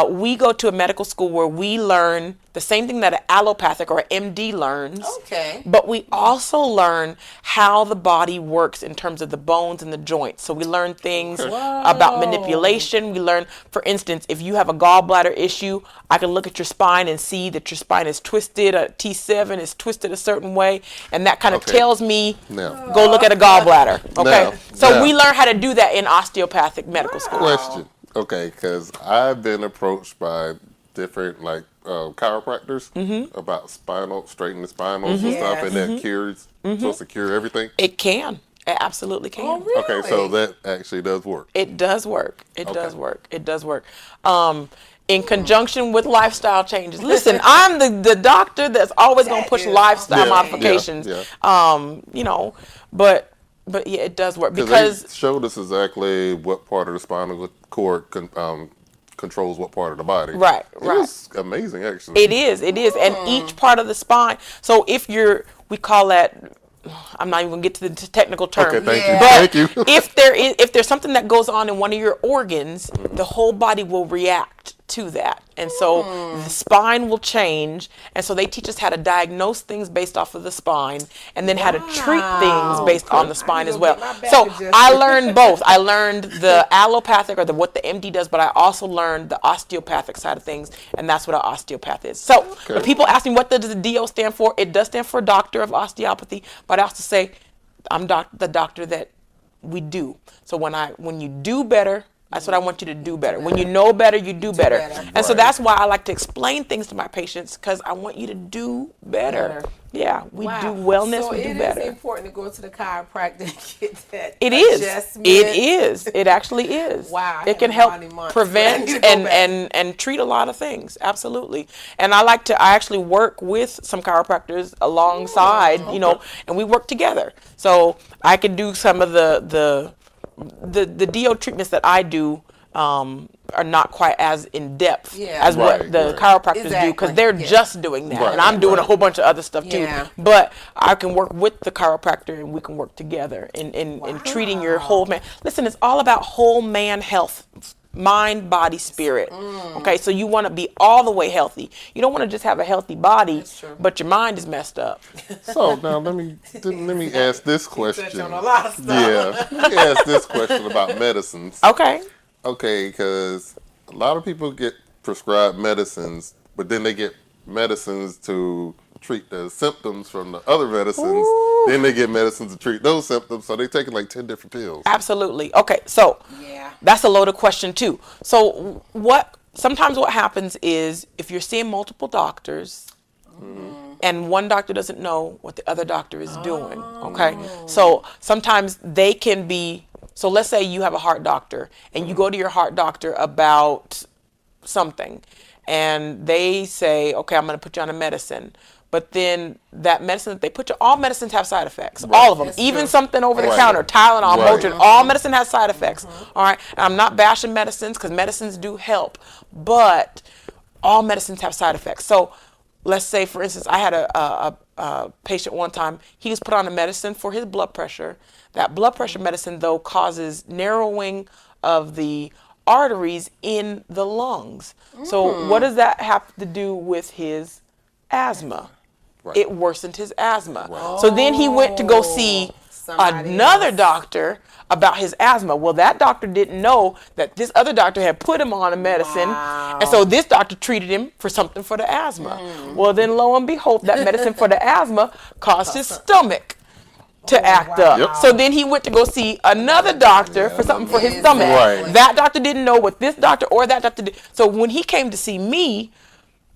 C: we go to a medical school where we learn the same thing that an allopathic or an MD learns.
B: Okay.
C: But we also learn how the body works in terms of the bones and the joints. So we learn things about manipulation. We learn, for instance, if you have a gallbladder issue, I can look at your spine and see that your spine is twisted. A T7 is twisted a certain way. And that kind of
A: Okay.
C: tells me,
A: Now.
C: go look at a gallbladder. Okay. So
A: now.
C: we learn how to do that in osteopathic medical school.
A: Question. Okay, because I've been approached by different chiropractors about straightening the spinals and stuff, and that cures, supposed to cure everything.
C: It can. It absolutely can.
B: Oh, really?
A: Okay, so that actually does work.
C: It does work. It
A: Okay.
C: does work. It does work. in conjunction with lifestyle changes. Listen, I'm the doctor that's always going to push lifestyle
A: Yeah,
C: modifications.
A: yeah.
C: You know, but yeah, it does work
A: Because they
C: because
A: showed us exactly what part of the spinal cord controls what part of the body.
C: Right, right.
A: It's amazing, actually.
C: it is, and each part of the spine. So if we call that. I'm not even gonna get to the technical term.
A: Okay, thank you.
B: Yeah.
C: But
A: Thank you.
C: if there's something that goes on in one of your organs, the whole body will react to that, and so the spine will change. And so they teach us how to diagnose things based off of the spine, and then how to treat things based on the spine as
B: go
C: well.
B: get my back
C: So
B: adjusted.
C: I learned both. I learned the allopathic, or what the MD does, but I also learned the osteopathic side of things, and that's what an osteopath is. So when people ask me what does the DO stand for, it does stand for Doctor of Osteopathy, but I also say I'm the doctor that we do. So when you do better, that's what I want you to do better. When you know better, you do better.
B: better.
C: And so
A: Right.
C: that's why I like to explain things to my patients, because I want you to do better. Yeah, we do wellness,
B: So
C: we do
B: it
C: better.
B: is important to go to the chiropractor and get that
C: It is.
B: adjustment.
C: It is. It actually is.
B: Wow, I
C: It can
B: haven't
C: help
B: gone in months, but I
C: prevent
B: need to go back.
C: and treat a lot of things. Absolutely. And I actually work with some chiropractors alongside, you know, and we work together. So I can do some of the DO treatments that I do are not quite as in depth
B: Yeah.
C: as what
A: Right,
C: the
A: right.
C: chiropractors do, because they're
B: Yeah.
C: just doing that,
A: Right,
C: and I'm doing a
A: right.
C: whole bunch of other stuff too.
B: Yeah.
C: But I can work with the chiropractor, and we can work together in treating your whole man. Listen, it's all about whole man health. Mind, body, spirit. Okay, so you want to be all the way healthy. You don't want to just have a healthy body,
B: true.
C: but your mind is messed up.
A: So now let me ask this question.
B: on a lot of stuff.
A: Yeah, let me ask this question about medicines.
C: Okay.
A: Okay, because a lot of people get prescribed medicines, but then they get medicines to treat the symptoms from the other medicines.
C: Ooh.
A: Then they get medicines to treat those symptoms, so they're taking like 10 different pills.
C: Absolutely. Okay, so
B: Yeah.
C: that's a loaded question too. So sometimes what happens is if you're seeing multiple doctors and one doctor doesn't know what the other doctor is doing, okay? So sometimes they can be, so let's say you have a heart doctor and you go to your heart doctor about something and they say, okay, I'm going to put you on a medicine. But then that medicine that they put you, all medicines have side effects, all of them,
B: That's
C: even
B: true.
C: something over the
A: Right.
C: counter, Tylenol,
A: Right.
C: Motrin, all medicine has side effects. All right, and I'm not bashing medicines because medicines do help, but all medicines have side effects. So let's say, for instance, I had a patient one time. He was put on a medicine for his blood pressure. That blood pressure medicine, though, causes narrowing of the arteries in the lungs. So what does that have to do with his asthma?
A: Right.
C: It worsened his asthma. So then he went to go see
B: Somebody
C: another
B: else.
C: doctor about his asthma. Well, that doctor didn't know that this other doctor had put him on a medicine.
B: Wow.
C: And so this doctor treated him for something for the asthma. Well, then lo and behold, that medicine for the asthma caused his stomach to act
B: wow.
C: up.
A: Yep.
C: So then he went to go see another doctor for something for his stomach.
A: Right.
C: That doctor didn't know what this doctor or that doctor did. So when he came to see me,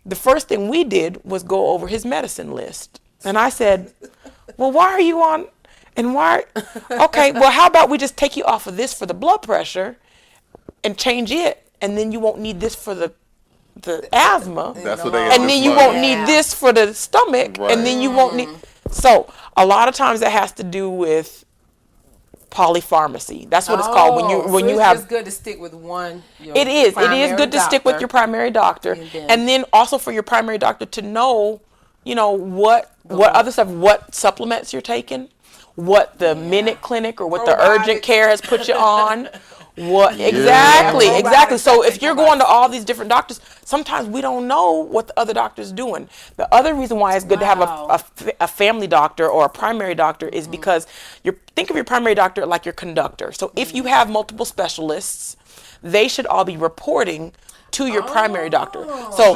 C: the first thing we did was go over his medicine list. And I said, well, why are you on, and why, okay, well, how about we just take you off of this for the blood pressure and change it, and then you won't need this for the asthma,
A: That's what they
C: and then you won't need
B: Yeah.
C: this for the stomach, and then you won't need, so a lot of times that has to do with polypharmacy. That's what it's called when you have.
B: It's good to stick with one.
C: It is good to stick with your primary doctor, and then also for your primary doctor to know, you know, what other stuff, what supplements you're taking, what the Minute Clinic or what the urgent
B: Probiotics.
C: care has put you on. What exactly. So if you're going to all these different doctors, sometimes we don't know what the other doctor's doing. The other reason why it's good to have a family doctor or a primary doctor is because think of your primary doctor like your conductor. So if you have multiple specialists, they should all be reporting to your primary doctor. So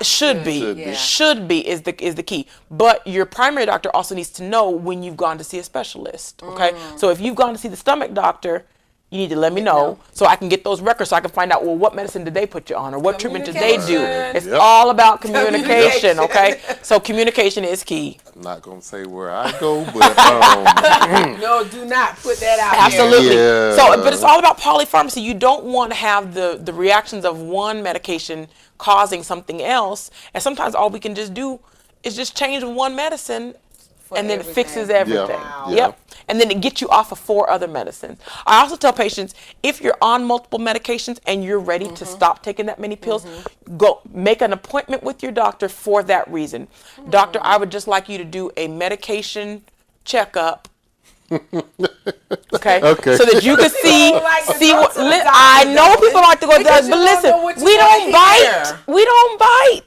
A: Should be.
C: should be is the key. But your primary doctor also needs to know when you've gone to see a specialist. Okay. So if you've gone to see the stomach doctor, you need to let me know so I can get those records so I can find out, well, what medicine did they put you on or what treatment did they do?
B: Communication.
C: It's
A: Yep.
C: all about communication, okay? So communication is key.
A: I'm not gonna say where I go, but
B: No, do not put that out
C: Absolutely.
A: Yeah.
C: So, but it's all about polypharmacy. You don't want to have the reactions of one medication causing something else. And sometimes all we can just do is just change one medicine and then it fixes everything.
A: Wow.
C: Yep. And then it gets you off of 4 other medicines. I also tell patients, if you're on multiple medications and you're ready to stop taking that many pills, go make an appointment with your doctor for that reason. Doctor, I would just like you to do a medication checkup. Okay. So that you can see what. I know people like to go to that, but listen, we don't bite. We don't bite.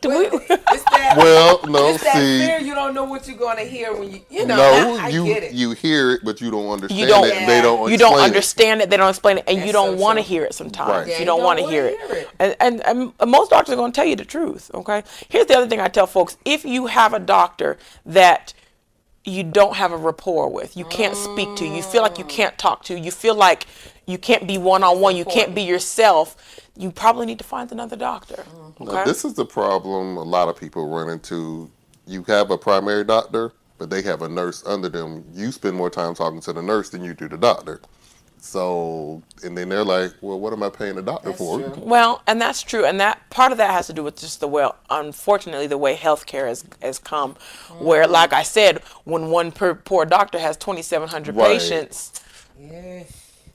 B: It's that,
A: well, no,
B: it's that
A: see,
B: fear you don't know what you're going to hear when you know.
A: no,
B: I
A: you
B: get it.
A: you hear it, but you don't understand
C: You don't.
A: it. They don't.
C: You don't
A: explain it.
C: understand it. They don't explain it, and you
B: That's
C: don't
B: so
C: want to
B: true.
C: hear it sometimes.
A: Right.
B: Yeah,
C: You don't want to
B: wanna
C: hear it. And most doctors are going to tell you the truth. Okay. Here's the other thing I tell folks: if you have a doctor that you don't have a rapport with, you can't speak to, you feel like you can't talk to, you feel like you can't be one-on-one, you can't be yourself, you probably need to find another doctor.
A: Now,
C: Okay.
A: this is the problem a lot of people run into. You have a primary doctor, but they have a nurse under them. You spend more time talking to the nurse than you do the doctor. So, and then they're like, well, what am I paying the doctor for?
B: true.
C: Well, and that's true, and that part of that has to do with just unfortunately, the way healthcare has come, where, like I said, when one poor doctor has 2,700
A: Right.
C: patients,
B: Yeah.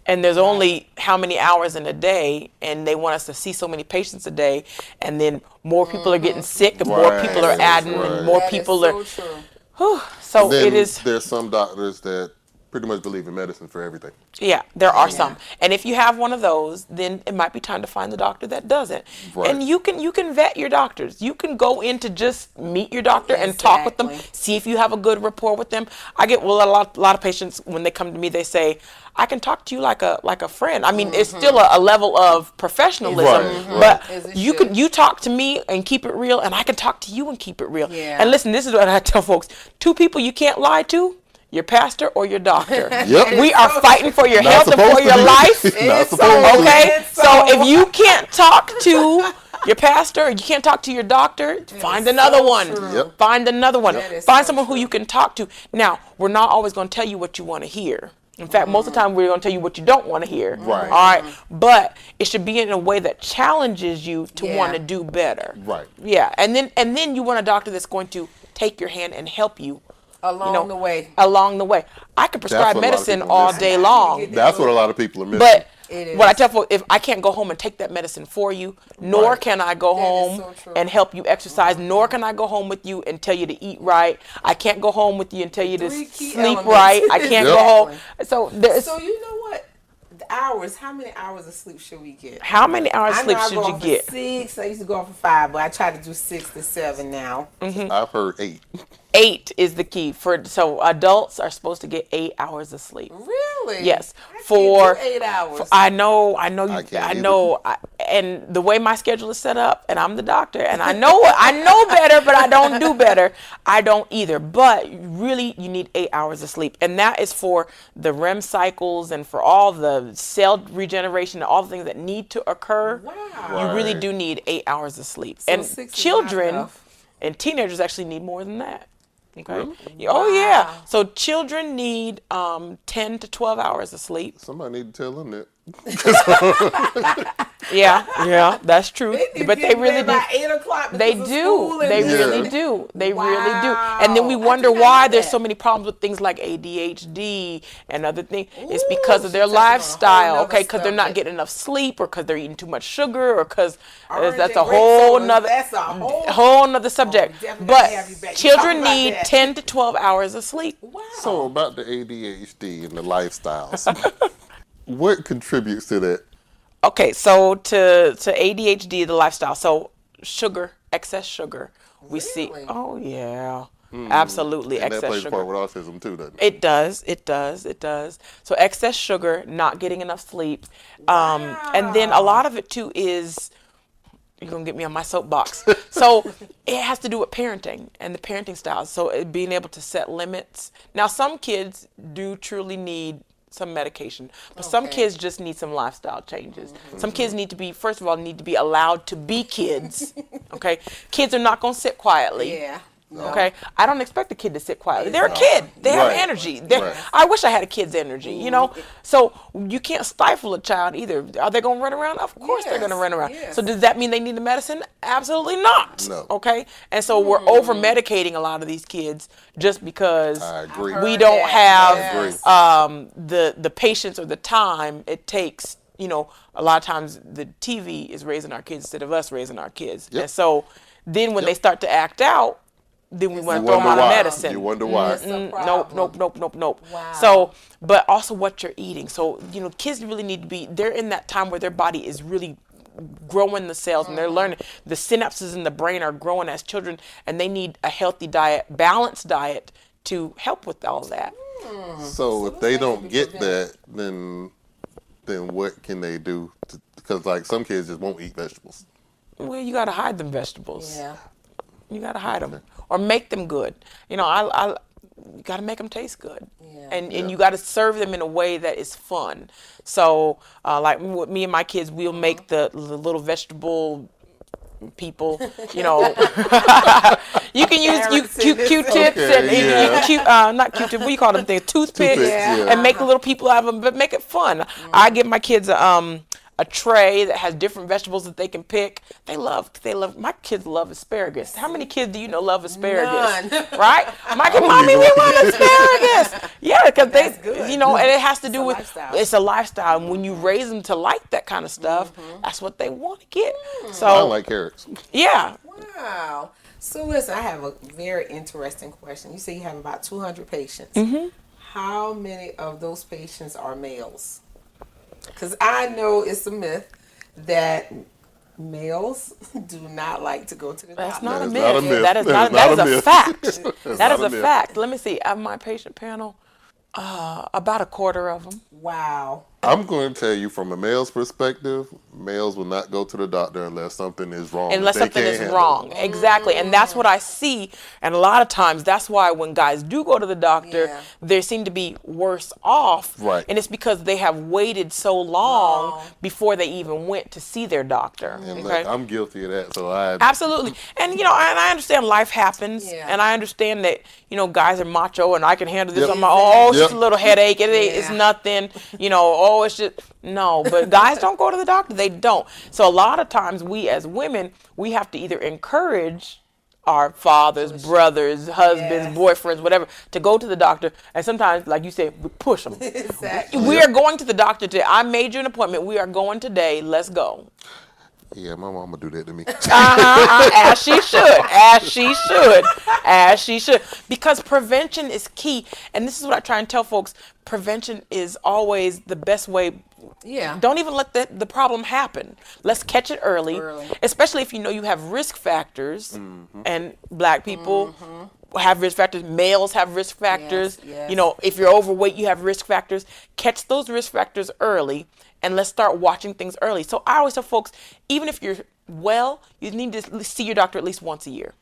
C: and there's only how many hours in a day, and they want us to see so many patients a day, and then more people are getting sick, and more
A: Right,
C: people are adding,
A: right.
C: and more
B: That is
C: people
B: so
C: are.
B: true.
C: So
A: Then
C: it is.
A: there's some doctors that pretty much believe in medicine for everything.
C: Yeah, there are some. And if you have one of those, then it might be time to find the doctor that doesn't.
A: Right.
C: And you can vet your doctors. You can go in to just meet your doctor and talk with them,
B: Exactly.
C: see if you have a good rapport with them. I get a lot of patients when they come to me, they say, "I can talk to you like a friend." I mean, it's still a level of professionalism,
A: Right, right.
C: but
B: As it
C: you
B: should.
C: can talk to me and keep it real, and I can talk to you and keep it real.
B: Yeah.
C: And listen, this is what I tell folks: 2 people you can't lie to. Your pastor or your doctor.
A: Yep.
C: We are fighting for your
A: Not
C: health and
A: supposed
C: for
A: to
C: your
A: be.
C: life.
A: Not
B: It's
A: supposed
B: so-
A: to.
C: Okay?
B: It's
C: So
B: so-
C: if you can't talk to your pastor or you can't talk to your doctor, find
B: is
C: another
B: so
C: one.
B: true.
A: Yep.
C: Find another one.
B: That is
C: Find
B: so
C: someone who
B: true.
C: you can talk to. Now, we're not always going to tell you what you want to hear. In fact, most of the time we're going to tell you what you don't want to hear.
A: Right.
C: All right. But it should be in a way that challenges you to
B: Yeah.
C: want to do better.
A: Right.
C: Yeah. And then you want a doctor that's going to take your hand and help you
B: Along the way.
C: along the way. I could prescribe
A: what a lot of
C: medicine
A: people
C: all
A: miss.
C: day long,
A: That's what a lot of people are missing.
C: but
B: It
C: what I
B: is.
C: tell folks, if I can't go home and take that medicine for you, nor
A: Right.
C: can I go
B: That is
C: home
B: so true.
C: and help you exercise, nor can I go home with you and tell you to eat right. I can't go home with you and tell you to
B: 3 key
C: sleep
B: elements.
C: right. I can't
A: Yep.
C: go home. So there's
B: So you know what? The hours. How many hours of sleep should we get?
C: how many hours
B: I
C: sleep
B: know I
C: should
B: go
C: you
B: on for
C: get?
B: 6. I used to go on for 5, but I try to do 6 to 7 now.
A: I've heard 8.
C: 8 is the key so adults are supposed to get 8 hours of sleep.
B: Really?
C: Yes,
B: I
C: for
B: can't do 8 hours.
C: I know, you,
A: I can't
C: I
A: either.
C: know, and the way my schedule is set up, and I'm the doctor, and I know better, but I don't do better. I don't either. But really, you need 8 hours of sleep, and that is for the REM cycles and for all the cell regeneration and all the things that need to occur.
B: Wow.
C: You really
A: Right.
C: do need 8 hours of sleep,
B: So
C: and
B: 6 is not
C: children
B: enough.
C: and teenagers actually need more than that. Okay. Oh yeah. So children need 10 to 12 hours of sleep.
A: Somebody need to tell them that.
C: Yeah, that's true. But they really do.
B: By 8 o'clock.
C: They
B: because of
C: do.
B: school and
C: They
A: Yeah.
C: really do. They really do.
B: Wow.
C: And then we
B: I
C: wonder
B: did not
C: why
B: know
C: there's
B: that.
C: so many problems with things like ADHD and other things. It's
B: Ooh,
C: because of their
B: she's touching on a whole
C: lifestyle,
B: nother
C: okay? Because they're not
B: subject.
C: getting enough sleep, or because they're eating too much sugar, or because
B: Orange
C: that's
B: and
C: a
B: grape
C: whole
B: soda,
C: nother
B: that's a whole-
C: nother subject.
B: definitely
C: But
B: gotta have you back to
C: children
B: talk about
C: need
B: that.
C: 10 to 12 hours of sleep.
B: Wow.
A: So about the ADHD and the lifestyles, what contributes to that?
C: Okay, so to ADHD, the lifestyle. So sugar, excess sugar. We see.
B: Really?
C: Oh yeah, absolutely
A: And that
C: excess
A: plays a
C: sugar.
A: part with autism too, doesn't it?
C: It does. It does. It does. So excess sugar, not getting enough sleep, and then a lot of it too is. You're gonna get me on my soapbox. So it has to do with parenting and the parenting styles. So being able to set limits. Now, some kids do truly need some medication. But some
B: Okay.
C: kids just need some lifestyle changes. Some kids need to be, first of all, need to be allowed to be kids. Okay? Kids are not going to sit quietly.
B: Yeah. No.
C: Okay, I don't expect a kid to sit quietly. They're a kid. They have
A: Right.
C: energy.
A: Right.
C: I wish I had a kid's energy, you know. So you can't stifle a child either. Are they going to run around? Of course they're going to
B: Yes,
C: run around.
B: yes.
C: So does that mean they need the medicine? Absolutely not.
A: No.
C: Okay, and so we're over medicating a lot of these kids just because
A: I agree.
C: we
B: Heard
C: don't
B: that.
C: have
B: Yes.
C: the patience or the time it takes. You know, a lot of times the TV is raising our kids instead of us raising our kids,
A: Yep.
C: and so then when they start to act out, then we want
A: You
C: to throw them
A: wonder
C: out of
A: why.
C: medicine.
A: You wonder why.
B: It's a
C: Nope,
B: problem.
C: nope.
B: Wow.
C: So, but also what you're eating. So, you know, kids really need to be, they're in that time where their body is really growing the cells and they're learning. The synapses in the brain are growing as children and they need a healthy diet, balanced diet to help with all that.
A: So if they don't get that, then what can they do? Because like some kids just won't eat vegetables.
C: Well, you got to hide them vegetables.
B: Yeah.
C: You got to hide them or make them good. You know, you got to make them taste good.
B: Yeah.
C: And you got to serve them in a way that is fun. So, like with me and my kids, we'll make the little vegetable people, you know. You can use
B: Carrots in this.
C: Q-tips
A: Okay,
C: and not Q-tips, what do you call them? They're toothpicks,
A: Toothpicks, yeah.
C: and make little people out of them, but make it fun. I give my kids a tray that has different vegetables that they can pick. They love, my kids love asparagus. How many kids do you know love asparagus?
B: None.
C: Right? My kid,
A: don't
C: mommy,
A: even
C: we
A: like
C: want asparagus. Yeah, because
B: That's good.
C: you know, and it has to do
B: a
C: with,
B: lifestyle.
C: it's a lifestyle. And when you raise them to like that kind of stuff, that's what they want to get.
A: I
C: So,
A: like carrots.
C: yeah.
B: Wow. So listen, I have a very interesting question. You say you have about 200 patients. How many of those patients are males? Because I know it's a myth that males do not like to go to the
C: That's
B: doctor.
C: not a
A: That is
C: myth.
A: not a myth.
C: That is
A: That
C: not.
A: is
C: That
A: not
C: is
A: a
C: a
A: myth.
C: fact.
A: That's
C: That is
A: not a
C: a
A: myth.
C: fact. Let me see. Out of my patient panel, about a quarter of them.
B: Wow.
A: I'm going to tell you from a male's perspective, males will not go to the doctor unless something is wrong.
C: Unless
A: They
C: something
A: can't
C: is
A: handle
C: wrong. Exactly. And that's what I see. And a lot of times that's why when guys do go to the doctor,
B: Yeah.
C: they seem to be worse off.
A: Right.
C: And it's because they have waited so long before they even went to see their doctor.
A: And
C: Okay.
A: look, I'm guilty of that. So I
C: Absolutely. And you know, and I understand life happens,
B: Yeah.
C: and I understand that, you know, guys are macho and I can handle this
A: Yep.
C: on my own. Oh, it's just a
A: Yep.
C: little headache. It's
B: Yeah.
C: nothing. You know, oh, it's just no. But guys don't go to the doctor. They don't. So a lot of times we as women, we have to either encourage our fathers, brothers, husbands,
B: Yes.
C: boyfriends, whatever, to go to the doctor. And sometimes, like you said, we push them.
B: Exactly.
C: We are going to the doctor today. I made you an appointment. We are going today. Let's go.
A: Yeah, my mama do that to me.
C: As she should, as she should, as she should. Because prevention is key. And this is what I try and tell folks. Prevention is always the best way.
B: Yeah.
C: Don't even let the problem happen. Let's catch it early. Especially if you know you have risk factors. And black people have risk factors. Males have risk factors.
B: yes.
C: You know, if you're overweight, you have risk factors. Catch those risk factors early. And let's start watching things early. So I always tell folks, even if you're well, you need to see your doctor at least once a year,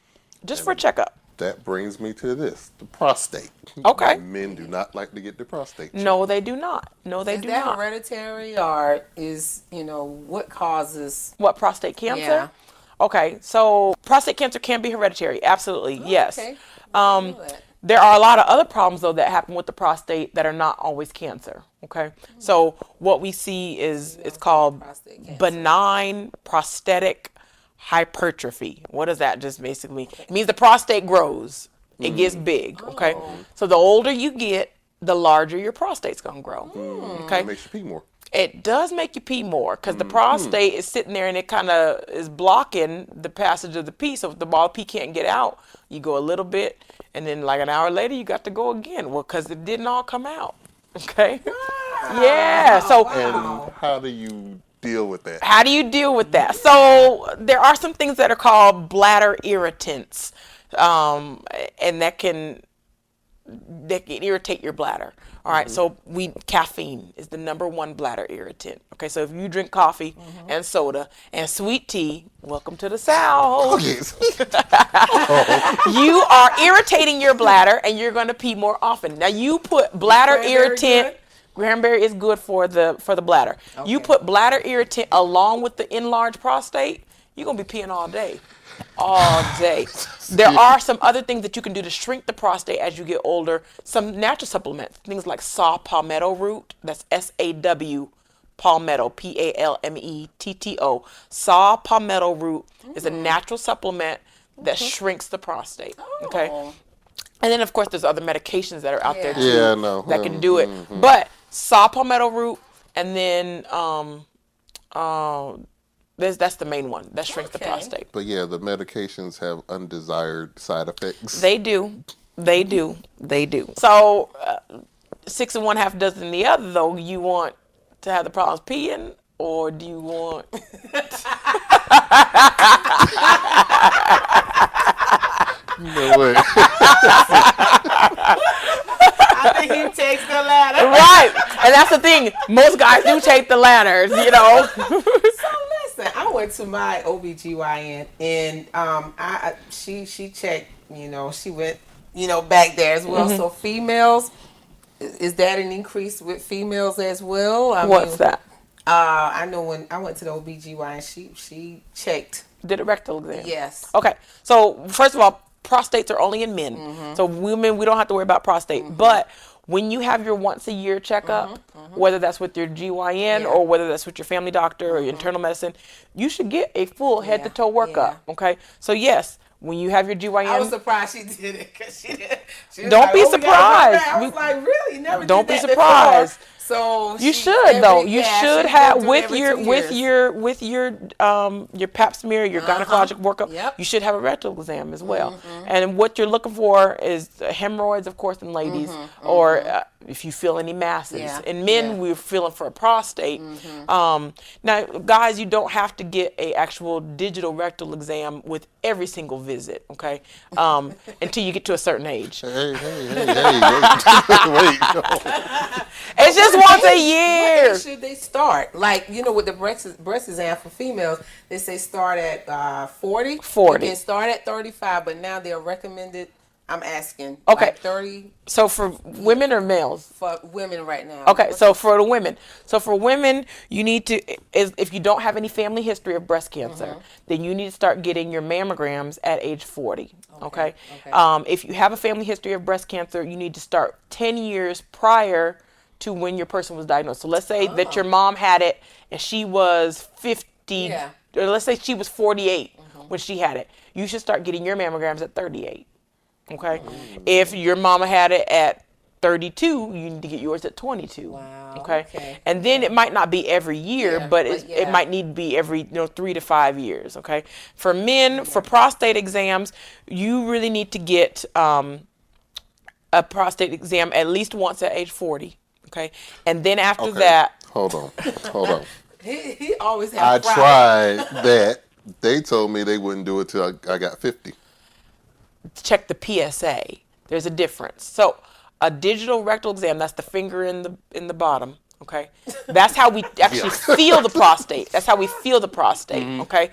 C: just for a checkup.
A: That brings me to this, the prostate.
C: Okay.
A: Men do not like to get the prostate checked.
C: No, they do not. No, they
B: Is
C: do
B: that
C: not.
B: hereditary or is, what causes?
C: What, prostate cancer?
B: Yeah.
C: Okay, so prostate cancer can be hereditary. Absolutely, yes.
B: Okay. I didn't know that.
C: There are a lot of other problems though that happen with the prostate that are not always cancer. Okay, so what we see is it's called
B: prostate cancer.
C: benign prostatic hypertrophy. What does that just basically mean? It means the prostate grows. It gets big. Okay, so the older you get, the larger your prostate's gonna grow. Okay,
A: It makes you pee more.
C: it does make you pee more because the prostate is sitting there and it kind of is blocking the passage of the pee. So if the ball pee can't get out, you go a little bit, and then like an hour later, you got to go again. Well, because it didn't all come out. Okay. Yeah. So
A: And how do you deal with that?
C: how do you deal with that? So there are some things that are called bladder irritants, and that can irritate your bladder. All right, so caffeine is the #1 bladder irritant. Okay, so if you drink coffee and soda and sweet tea, welcome to the South.
A: Yes.
C: You are irritating your bladder and you're going to pee more often. Now you put bladder
B: Very
C: irritant
B: good.
C: Cranberry is good for the bladder. You
B: Okay.
C: put bladder irritant along with the enlarged prostate, you're gonna be peeing all day. All day. There are some other things that you can do to shrink the prostate as you get older. Some natural supplements, things like saw palmetto root. That's SAW palmetto, PALMETTO. Saw palmetto root is a natural supplement that shrinks the prostate. Okay.
B: Oh.
C: And then of course there's other medications that are out there
B: Yeah.
C: too
A: Yeah, I know.
C: that can do it. But saw palmetto root and then that's the main one that shrinks the
B: Okay.
C: prostate.
A: But yeah, the medications have undesired side effects.
C: They do. They do. They do. So, 6 1/2 dozen the other, though, you want to have the problems peeing, or do you want.
A: No way.
B: I think he takes the ladder.
C: Right. And that's the thing. Most guys do take the ladders, you know.
B: So listen, I went to my OBGYN and she checked, she went, back there as well. So females, is that an increase with females as well?
C: What's that?
B: I know when I went to the OBGYN, she checked.
C: Did a rectal exam.
B: Yes.
C: Okay. So, first of all, prostates are only in men. So, women, we don't have to worry about prostate. But when you have your once a year checkup, whether that's with your GYN or whether that's with your family doctor or your internal medicine, you should get a full head to toe workup. Okay. So, yes, when you have your GYN.
B: I was surprised she did it because she did. She was
C: Don't
B: like,
C: be
B: "Oh, we gotta go
C: surprised.
B: back." I was like, really? You never
C: Don't
B: did
C: be
B: that
C: surprised.
B: Before. So
C: You
B: she-
C: should though. You
B: yeah,
C: should
B: she
C: have
B: went through
C: with
B: every
C: your
B: 2
C: with
B: years.
C: your pap smear, your gynecologic workup.
B: Yep.
C: You should have a rectal exam as well. And what you're looking for is hemorrhoids, of course, in ladies, or if you feel any masses.
B: Yeah.
C: In men,
B: Yeah.
C: we're feeling for a prostate. Now, guys, you don't have to get a actual digital rectal exam with every single visit. Okay, until you get to a certain age.
A: Hey, wait.
C: It's just once a
B: What
C: year.
B: age should they start? Like, with the breast exam for females, they say start at 40.
C: 40.
B: You can start at 35, but now they're recommended. I'm asking.
C: Okay.
B: Like 30
C: So for women or males?
B: for women right now.
C: Okay, so for the women, you need to, if you don't have any family history of breast cancer, then you need to start getting your mammograms at age 40. Okay. If you have a family history of breast cancer, you need to start 10 years prior to when your person was diagnosed. So let's say that your mom had it and she was 50,
B: Yeah.
C: or let's say she was 48 when she had it. You should start getting your mammograms at 38. Okay. If your mama had it at 32, you need to get yours at 22.
B: Wow,
C: Okay.
B: okay.
C: And then it might not be every year,
B: Yeah,
C: but
B: but
C: it might need to be every 3 to 5 years. Okay. For men, for prostate exams, you really need to get a prostate exam at least once at age 40. Okay. And then after that,
A: Hold on.
B: He always has
A: I
B: problems.
A: tried that. They told me they wouldn't do it till I got 50.
C: check the PSA. There's a difference. So a digital rectal exam, that's the finger in the bottom. Okay, that's how we actually feel the prostate. That's how we feel the prostate. Okay,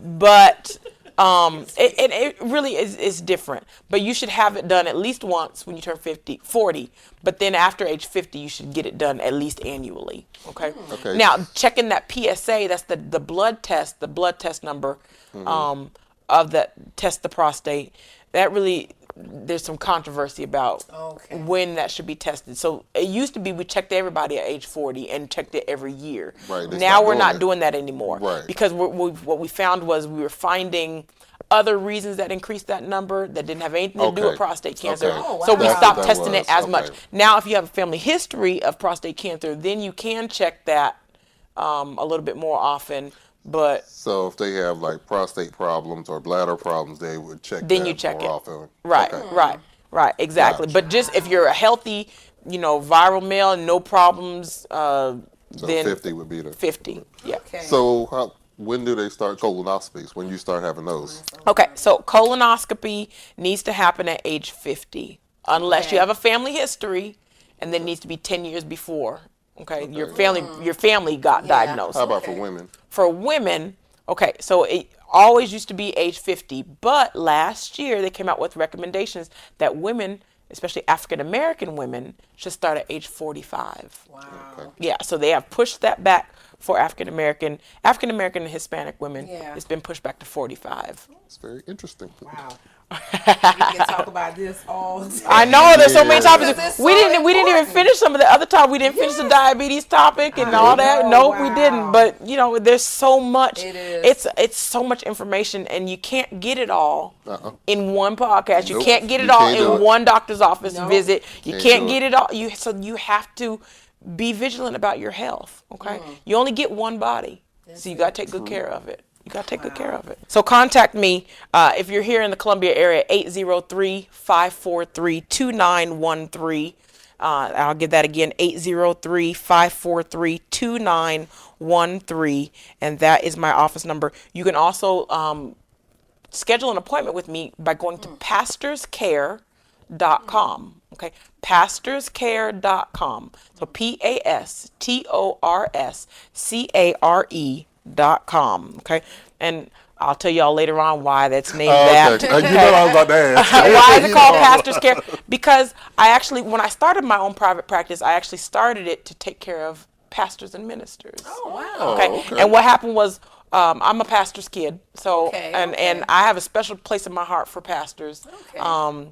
C: but it really is different. But you should have it done at least once when you turn 40. But then after age 50, you should get it done at least annually. Okay.
A: Okay.
C: Now checking that PSA, that's the blood test number of that test the prostate. That really, there's some controversy about
B: Okay.
C: when that should be tested. So it used to be we checked everybody at age 40 and checked it every year.
A: Right, they
C: Now
A: stopped
C: we're
A: doing
C: not
A: that.
C: doing that anymore.
A: Right.
C: Because what we found was we were finding other reasons that increased that number that didn't have anything to do with
A: Okay.
C: prostate cancer.
A: Okay.
B: Oh,
C: So we
B: wow.
C: stopped
A: That's what that
C: testing it
A: was.
C: as
A: Okay.
C: much. Now if you have a family history of prostate cancer, then you can check that a little bit more often. But
A: So if they have like prostate problems or bladder problems, they would check
C: then
A: that
C: you check
A: more
C: it.
A: often.
C: Right,
A: Okay.
C: right, exactly.
A: Gotcha.
C: But just if you're a healthy, viral male, no problems,
A: So
C: then
A: 50 would be the
C: 50. Yeah.
B: Okay.
A: So when do they start colonoscopies? When you start having those?
C: Okay, so colonoscopy needs to happen at age 50, unless
B: Okay.
C: you have a family history, and then needs to be 10 years before. Okay, your family got diagnosed.
A: How about
B: Okay.
A: for women?
C: For women, okay, so it always used to be age 50, but last year they came out with recommendations that women especially African American women, should start at age 45.
B: Wow.
A: Okay.
C: Yeah, so they have pushed that back for African American and Hispanic women.
B: Yeah.
C: It's been pushed back to 45.
A: It's very interesting.
B: Wow. We can talk about this all day.
C: I know there's so many
A: Yeah.
C: topics.
B: Because it's
C: We
B: so
C: didn't even
B: important.
C: finish some of the other topics. We didn't finish the diabetes topic and all that.
B: know,
C: No, we
B: wow.
C: didn't. But you know, there's so much.
B: It is.
C: It's so much information, and you can't get it all
A: Uh-uh.
C: in one podcast. You
A: Nope.
C: can't get it
A: You
C: all
A: can't do
C: in
A: it.
C: one doctor's office
B: Nope.
C: visit. You
A: Can't
C: can't
A: do
C: get
A: it.
C: it all. You have to be vigilant about your health. Okay, you only get one body, so you got to take good care of it. You got to take good care of it. So contact me if you're here in the Columbia area, 803-543-2913. I'll give that again, 803-543-2913. And that is my office number. You can also schedule an appointment with me by going to pastorscare.com. Okay, pastorscare.com. So pastorscare.com. Okay, and I'll tell y'all later on why that's named that.
A: Okay. You know I was about to ask.
C: Why is it
A: You
C: called
A: know.
C: Pastor's Care? Because I actually, when I started my own private practice, I actually started it to take care of pastors and ministers.
B: Oh, wow.
A: Oh,
C: Okay.
A: okay.
C: And what happened was, I'm a pastor's kid, so
B: Okay,
C: and
B: okay.
C: I have a special place in my heart for pastors.
B: Okay.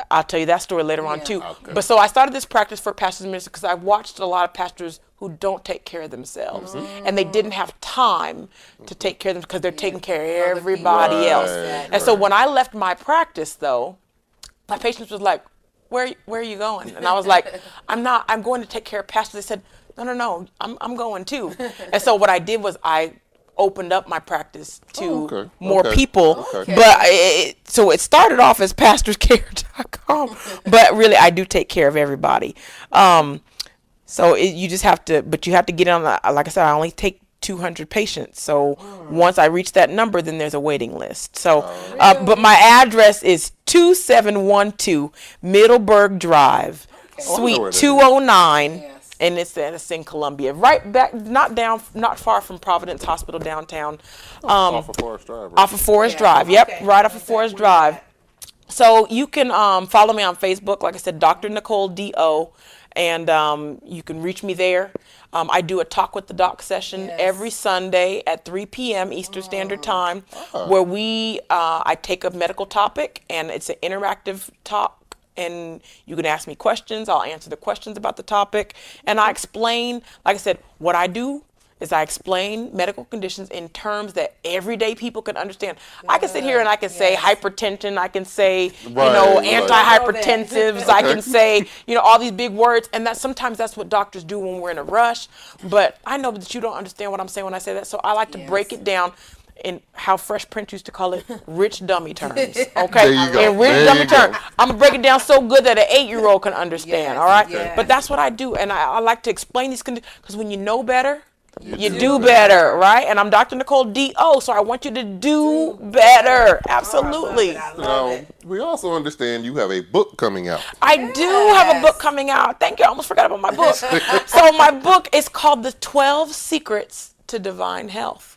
C: I'll tell you that story later on
B: Yeah.
C: too.
A: Okay.
C: But so I started this practice for pastors and ministers because I watched a lot of pastors who don't take care of themselves, and they didn't have time to take care of them because they're taking care of everybody
A: Right,
C: else.
A: right.
C: And so when I left my practice, though, my patients was like, where are you going? And I was like, I'm going to take care of pastors. They said, no, I'm going too. And so what I did was I opened up my practice to
A: Okay,
C: more
A: okay,
C: people.
A: okay.
C: But so it started off as pastorscare.com, but really I do take care of everybody. So you just have to, but you have to get on the, like I said, I only take 200 patients. So once I reach that number, then there's a waiting list. So, but my address is 2712 Middleburg Drive,
A: Oh, I know where
C: Suite
A: that is.
C: 209.
B: Yes.
C: And it's in Columbia, right back, not far from Providence Hospital downtown.
A: Off of Forest Drive. Right?
C: Off of Forest
B: Yeah,
C: Drive. Yep,
B: okay.
C: right off of
B: Exactly
C: Forest
B: where
C: Drive.
B: you're
C: So you can follow me on Facebook, like I said, Dr. Nicole D.O., and you can reach me there. I do a Talk with the Doc session
B: Yes.
C: every Sunday at 3 p.m. Eastern Standard Time, where I take a medical topic, and it's an interactive talk. And you can ask me questions. I'll answer the questions about the topic. And I explain, like I said, what I do is I explain medical conditions in terms that everyday people can understand. I can sit here and I can say hypertension. I can say,
A: Right, right.
C: antihypertensives. I can say, all these big words. And sometimes that's what doctors do when we're in a rush. But I know that you don't understand what I'm saying when I say that. So I like to break it down in how Fresh Prince used to call it, rich dummy terms. Okay,
A: There you go.
C: in rich
A: There
C: dummy
A: you go.
C: terms. I'm gonna break it down so good that an 8-year-old can understand.
B: Yes,
C: All right,
B: yes.
C: but that's what I do, and I like to explain these conditions because when you know better, you do better, right? And I'm Dr. Nicole D.O., so I want you to do better. Absolutely.
B: I love
A: Now,
B: it.
A: we also understand you have a book coming out.
C: I do have a book coming out. Thank you. I almost forgot about my book. So my book is called The 12 Secrets to Divine Health.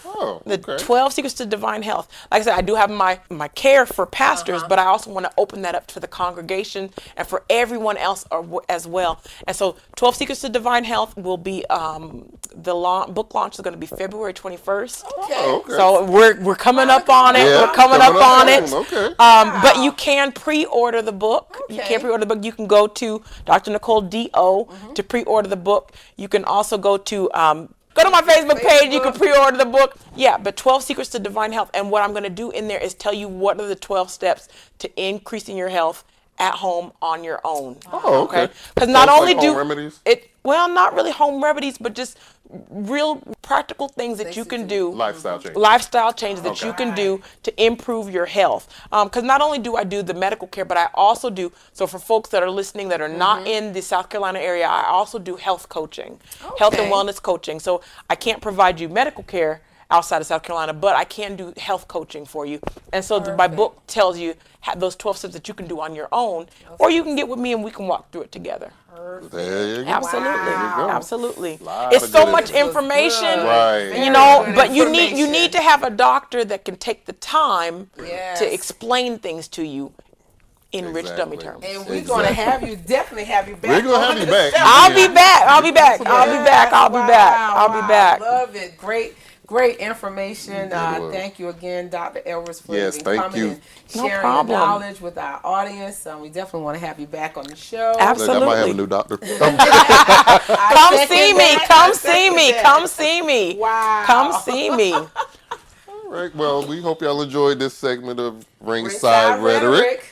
A: Oh,
C: The
A: okay.
C: 12 Secrets to Divine Health. Like I said, I do have my care for pastors, but I also want to open that up to the congregation and for everyone else as well. And so 12 Secrets to Divine Health will be, book launch is going to be February 21st.
A: Oh, okay.
C: So we're coming up on it.
A: Yeah,
C: We're coming up on it.
A: soon. Okay.
C: But you can pre-order the book. You
B: Okay.
C: can pre-order the book. You can go to Dr. Nicole D.O. to pre-order the book. You can also go to my Facebook page. You can pre-order the book. Yeah, but 12 Secrets to Divine Health. And what I'm going to do in there is tell you what are the 12 steps to increasing your health at home on your own.
A: Oh, okay.
C: Because
A: So
C: not
A: it's
C: only
A: like home remedies?
C: not really home remedies, but just real practical things that you can do.
A: Lifestyle change.
C: Lifestyle changes that
A: Okay.
C: you can do to improve your health. Because not only do I do the medical care, but I also do, so for folks that are listening that are not in the South Carolina area, I also do health coaching, health and
B: Okay.
C: wellness coaching. So I can't provide you medical care outside of South Carolina, but I can do health coaching for you. And so my book tells you those 12 steps that you can do on your own, or you can get with me and we can walk through it together.
A: There you go.
C: Absolutely,
A: There you go.
C: absolutely.
A: Lot
C: It's
A: of
C: so
A: good
C: much
A: information.
C: information,
A: Right.
C: you know.
B: Very
C: But
B: good
C: you need
B: information.
C: to have a doctor that can take the time
B: Yes.
C: to explain things to you. in rich dummy
A: Exactly.
C: terms.
B: And we're going to have you, definitely have you back.
A: We're gonna have
B: on
A: you
B: the
A: back.
B: show.
C: I'll be back. I'll be back. I'll be back. I'll be
B: Wow,
C: back. I'll
B: wow.
C: be back.
B: Love it. Great information.
A: Well.
B: Thank you again, Dr. Elvers, for
A: Yes,
B: even
A: thank
B: coming
A: you.
B: and
C: No
B: sharing your
C: problem.
B: knowledge with our audience. We definitely want to have you back on the show.
C: Absolutely.
A: Look, I might have a new doctor.
B: I
C: Come
B: second
C: see me.
B: that.
C: Come
B: I
C: see
B: second
C: me.
B: that.
C: Come see me.
B: Wow.
C: Come see me.
A: All right. Well, we hope y'all enjoyed this segment of Ringside Rhetoric.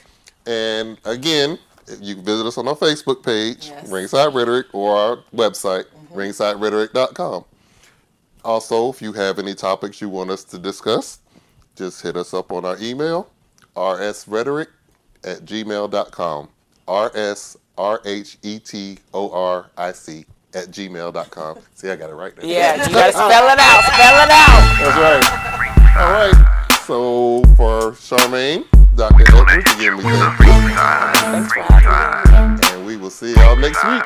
A: And again, you can visit us on our Facebook page,
B: Yes.
A: Ringside Rhetoric, or our website, ringsiderhetoric.com. Also, if you have any topics you want us to discuss, just hit us up on our email, rsrhetoric@gmail.com. rsrhetoric@gmail.com. See, I got it right there.
C: Yeah, you gotta spell it out. Spell it out.
A: That's right. All right. So for Charmaine, Dr. Edwards, again, we thank you.
C: Thanks for having me.
A: And we will see y'all next week.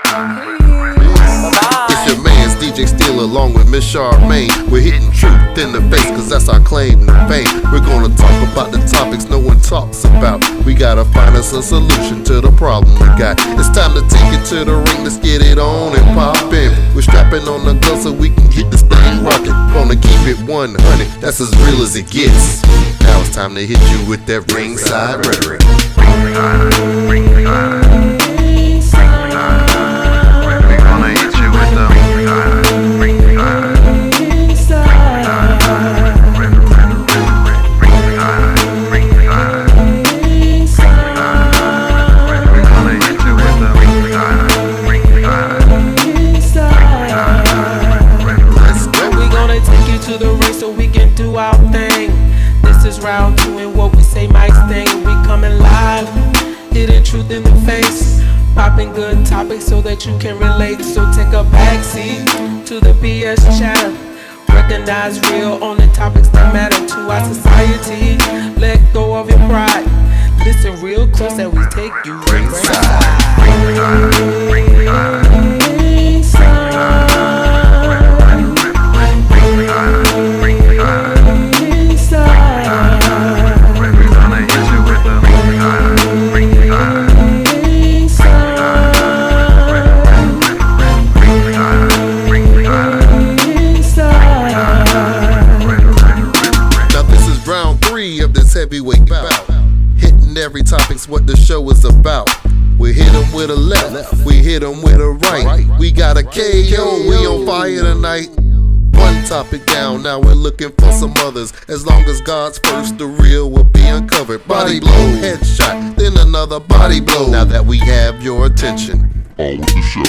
D: It's your man's DJ Steele along with Miss Charmaine. We're hitting truth in the face cause that's our claim to fame. We're gonna talk about the topics no one talks about. We gotta find us a solution to the problem we got. It's time to take it to the ring, let's get it on and pop in. We're strapping on the gloves so we can get this thing rocking. Gonna keep it 100, that's as real as it gets. Now it's time to hit you with that ringside rhetoric.
E: We gonna take you to the ring so we can do our thing. This is round 2 and what we say Mike's thing. We coming live, hitting truth in the face. Popping good topics so that you can relate. So take a backseat to the BS chatter. Recognize real on the topics that matter to our society. Let go of your pride. Listen real close and we take you ringside.
D: Now this is round 3 of this heavyweight bout. Hitting every topic's what the show is about. We hit 'em with a left, we hit 'em with a right. We got a KO, we on fire tonight. One topic down, now we're looking for some others. As long as God's first, the real will be uncovered. Body blow, headshot, then another body blow. Now that we have your attention, on with the show.